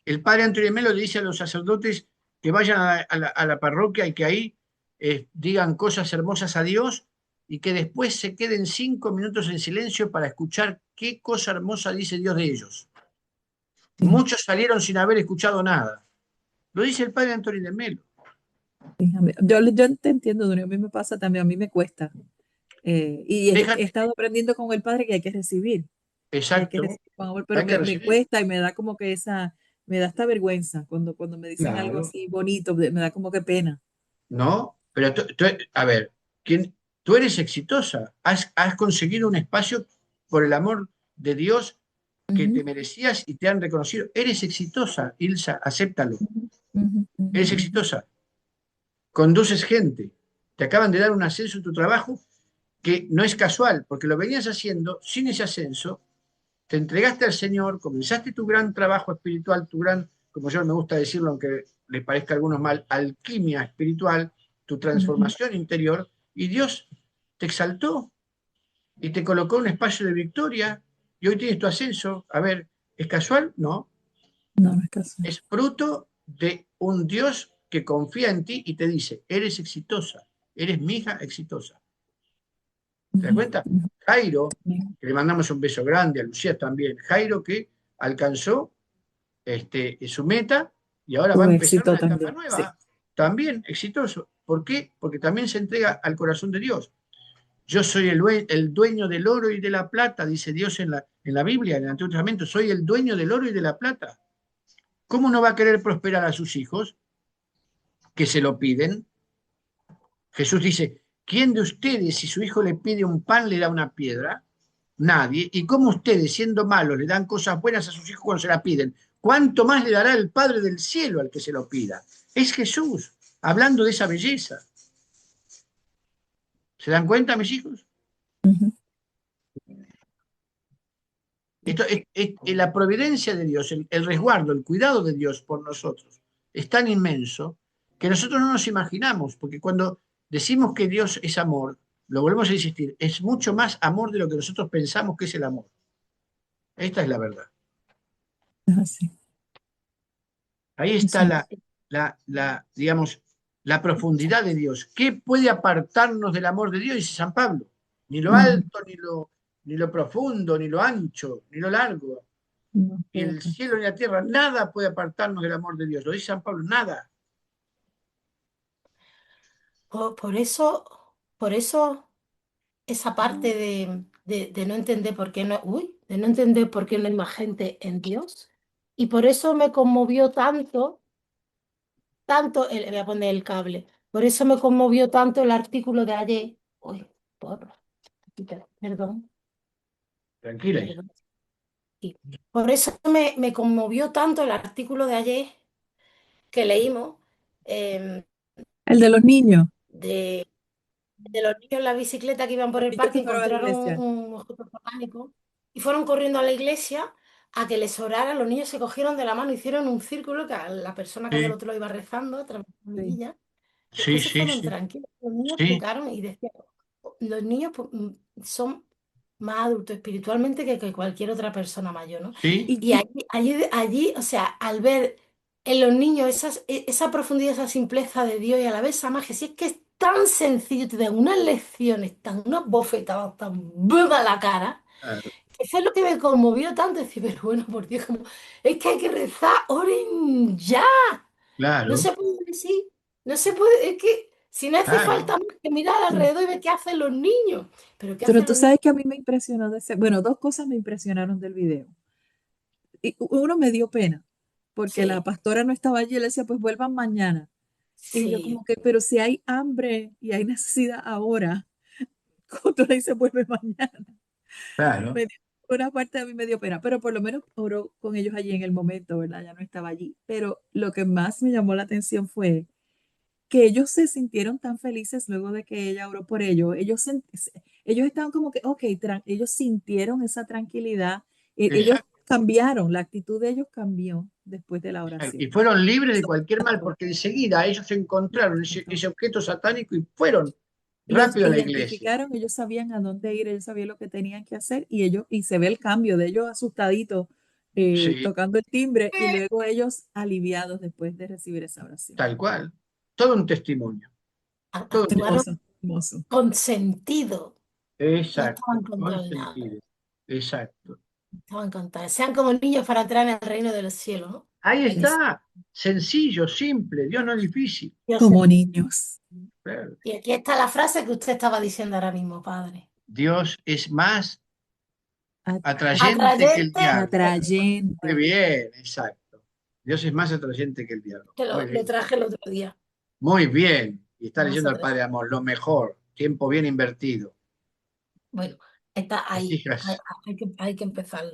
El padre Antonio Melo le dice a los sacerdotes que vayan a la parroquia y que ahí digan cosas hermosas a Dios y que después se queden 5 minutos en silencio para escuchar qué cosa hermosa dice Dios de ellos. Sí, Muchos salieron sin haber escuchado nada. Lo dice el padre Antonio de Melo. sí. Yo te entiendo, Dunia, a mí me pasa también, a mí me cuesta. Y he Déjate, estado aprendiendo con el padre que hay que recibir, que hay que exacto, recibir con amor, pero hay que me recibir. cuesta y me da como que me da esta vergüenza cuando me dicen algo Claro. así bonito, me da como que pena. No, pero a ver, tú eres exitosa, has conseguido un espacio por el amor de Dios que Ujú, te merecías y te han reconocido. Eres exitosa, Ilsa, acéptalo. ujú, ujú, ujú, Eres ujú. exitosa. Conduces gente. Te acaban de dar un ascenso en tu trabajo que no es casual, porque lo venías haciendo sin ese ascenso, te entregaste al Señor, comenzaste tu gran trabajo espiritual, tu gran, como yo me gusta decirlo, aunque les parezca a algunos mal, alquimia espiritual, tu Ujú. transformación interior, y Dios te exaltó y te colocó en un espacio de victoria, y hoy tienes tu ascenso. A ver, ¿es casual? No, No, no es casual. es fruto de un Dios que confía en ti y te dice, eres exitosa, eres mi hija exitosa. ¿Te das Ujú, cuenta? ujú. Jairo, Sí. que le mandamos un beso grande, a Lucía también, Jairo que alcanzó su meta y ahora va Tu a empezar éxito una etapa también, sí. nueva, también exitoso. ¿Por qué? Porque también se entrega al corazón de Dios. Yo soy el dueño del oro y de la plata, dice Dios en la Biblia, en el Antiguo Testamento, soy el dueño del oro y de la plata. ¿Cómo no va a querer prosperar a sus hijos que se lo piden? Jesús dice, ¿quién de ustedes si su hijo le pide un pan le da una piedra? Nadie. ¿Y cómo ustedes, siendo malos, le dan cosas buenas a sus hijos cuando se las piden? ¿Cuánto más le dará el Padre del cielo al que se lo pida? Es Jesús, hablando de esa belleza. ¿Se dan cuenta, mis hijos? Ujú. Esto es la providencia de Dios, el resguardo, el cuidado de Dios por nosotros es tan inmenso que nosotros no nos imaginamos, porque cuando decimos que Dios es amor, lo volvemos a insistir, es mucho más amor de lo que nosotros pensamos que es el amor. Esta es la verdad. Es así. Ahí está Eso. digamos, la profundidad de Dios. ¿Qué puede apartarnos del amor de Dios? Dice San Pablo. Ni lo Ujú. alto, ni lo profundo, ni lo ancho, ni lo largo, No ni puedo el creer. cielo ni la tierra, nada puede apartarnos del amor de Dios. Lo dice San Pablo, nada. Por eso esa parte de no entender por qué no, uy, de no entender por qué no hay más gente en Dios. Y por eso me conmovió tanto tanto, voy a poner el cable, por eso me conmovió tanto el artículo de ayer. Uy, perdón, Tranquila, hija. perdón. Sí. Por eso me conmovió tanto el artículo de ayer que leímos em, El de los niños, de, de los niños en la bicicleta que iban por los el niños parque, que fueron a la encontraron iglesia. un objeto satánico y fueron corriendo a la iglesia a que les oraran. Los niños se cogieron de la mano, hicieron un círculo que a la persona que había al Sí, otro lado iba rezando a través de la Sí. mirilla. sí, Después se sí, fueron sí, tranquilos. Los niños se sí, quedaron y decían, los niños pues, son más adultos espiritualmente que cualquier otra persona mayor, ¿no? sí, Y, Y y allí, o sea, al ver en los niños esa profundidad, esa simpleza de Dios y a la vez esa magia, si es que es tan sencillo, te dan unas lecciones, unas bofetadas tan ¡bum! A la cara, claro, que eso es lo que me conmovió tanto, decir, pero bueno, por Dios, es que hay que rezar, oren ya, no claro, se puede decir, no se puede, es que si no hace claro. falta más que mirar sí. alrededor y ver qué hacen los niños, pero qué Pero hacen tú los niños, sabes que a mí me impresionó bueno, dos cosas me impresionaron del video. Y uno me dio pena, porque la sí, pastora no estaba allí, y le decía, pues vuelvan mañana. Y yo sí, como que, pero si hay hambre y hay necesidad ahora, ¿cómo tú le dices vuelve mañana? Claro. Una parte de mí me dio pena, pero por lo menos oró con ellos allí en el momento, ¿verdad? Ya no estaba allí. Pero lo que más me llamó la atención fue que ellos se sintieron tan felices luego de que ella oró por ellos. Ellos estaban como que, ok, ellos sintieron esa tranquilidad. Ellos Exacto, cambiaron, la actitud de ellos cambió después de la exacto. oración. Y fueron libres de Eso cualquier me mal, encantó, porque enseguida ellos me encontraron encantó. ese objeto satánico y fueron Los rápido a la iglesia. identificaron, ellos sabían a dónde ir, ellos sabían lo que tenían que hacer y se ve el cambio de ellos asustaditos Sí, tocando el timbre y luego ellos aliviados después de recibir esa oración. tal cual. Todo un testimonio. Todo un actuaron Hermoso, hermoso. con sentido. No Exacto, estaban con contaminados, sentido. Exacto. estaban contaminados. Sean como niños para entrar en el reino de los cielos, ¿no? Ahí Ahí dice, está. Sencillo, simple. Dios no es difícil. Dios Como niños. Claro. y aquí está la frase que usted estaba diciendo ahora mismo, padre. Dios es más At- atrayente que el Atrayente, diablo. Muy atrayente. bien, exacto. Dios es más atrayente que el diablo. que Muy lo bien. traje el otro día. Muy bien. Y está Más leyendo al Padre atrayente. Amor, lo mejor. Tiempo bien invertido. Bueno, está Las ahí. hijas. Hay que empezar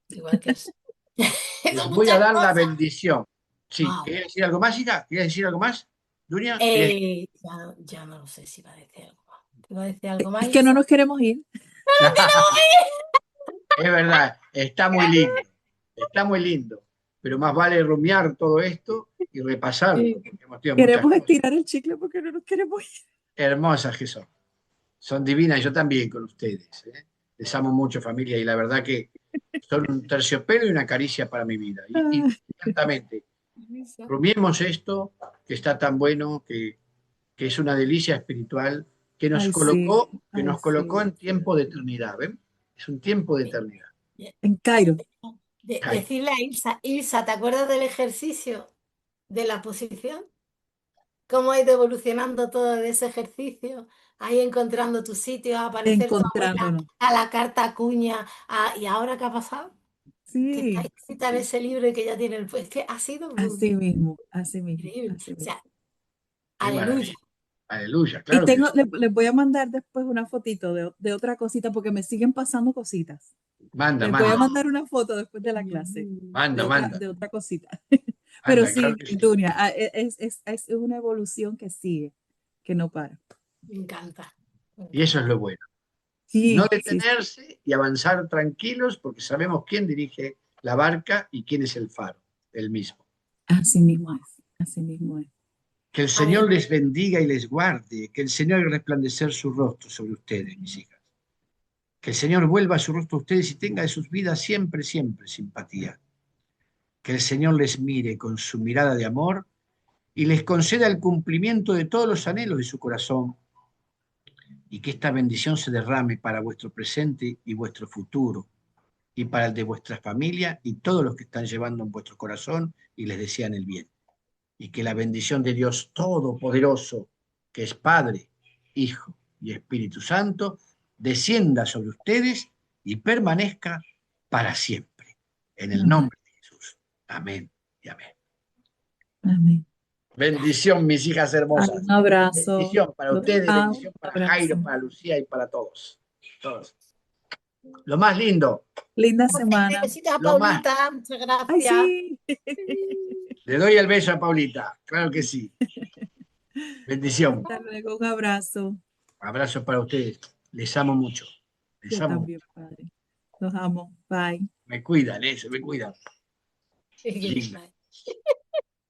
igual que eso. Les Son voy a muchas dar la cosas. bendición. Sí, Wow. ¿querías decir algo más, Ida? ¿Querías decir algo más? Dunia, ¿querías decir? Ya no lo sé si va a decir algo más. ¿Te va a decir algo más, Es que no Ilsa? nos queremos ir. Es verdad, está muy lindo. Está muy lindo. Pero más vale rumiar todo esto y repasarlo, Sí. porque hemos tenido muchas Queremos cosas estirar el chicle porque no nos queremos ir. hermosas que son. Son divinas, yo también con ustedes. ¿Eh? Les amo mucho, familia, y la verdad que son un terciopelo y una caricia para mi vida. Y Ah, ciertamente, Ilsa. rumiemos esto, que está tan bueno, que es una delicia espiritual, ay, sí, que ay, nos colocó sí. en tiempo de eternidad, ¿ven? Es un tiempo de eternidad. En Cairo. Cairo. Decirle a Ilsa, Ilsa, ¿te acuerdas del ejercicio de la posición? ¿Cómo ha ido evolucionando todo de ese ejercicio? Ahí encontrando tu sitio, a aparecer tu abuela, Encontrándonos. a la carta cuña, ¿y ahora qué ha pasado? Que está Sí, escrita en ese libro y que ya tiene el... Es que ha sido así mismo, así mismo, increíble. así O mismo. sea, Qué aleluya. maravilla. Aleluya, Y claro que sí. les voy a mandar después una fotito de otra cosita porque me siguen pasando cositas. Manda, Les voy a manda, Ah, mandar una foto después de la clase manda, manda. de otra cosita. Pero Anda, claro sí, que sí. Dunia, es una evolución que sigue, que no para. me encanta, me Y eso es encanta. lo bueno. No Sí, sí, sí, detenerse y avanzar tranquilos porque sabemos quién dirige la barca y quién es el faro, el mismo. así mismo es, así mismo es. Que el Amén. Señor les bendiga y les guarde, que el Señor haga resplandecer su rostro sobre ustedes, mis hijas. Que el Señor vuelva su rostro a ustedes y tenga de sus vidas siempre, siempre simpatía. Que el Señor les mire con su mirada de amor y les conceda el cumplimiento de todos los anhelos de su corazón y que esta bendición se derrame para vuestro presente y vuestro futuro y para el de vuestra familia y todos los que están llevando en vuestro corazón y les desean el bien. Y que la bendición de Dios Todopoderoso, que es Padre, Hijo y Espíritu Santo, descienda sobre ustedes y permanezca para siempre. En el Amén. nombre de Jesús. Amén y amén. Amén. Bendición, mis hijas Ay, hermosas. un abrazo. Bendición para Los ustedes, amo. bendición Un para abrazo. Jairo, para Lucía y para todos. Todos. Lo más lindo, Linda semana. Besitos a lo más. Paulita, muchas Ay, gracias. sí. Le doy el beso a Paulita, claro que sí. Bendición. Hasta luego. Un abrazo. Abrazo para ustedes. Les amo mucho. Les Yo amo. también, padre. Los amo. Bye. Me cuidan, se me cuidan. Sí, Linda. bye.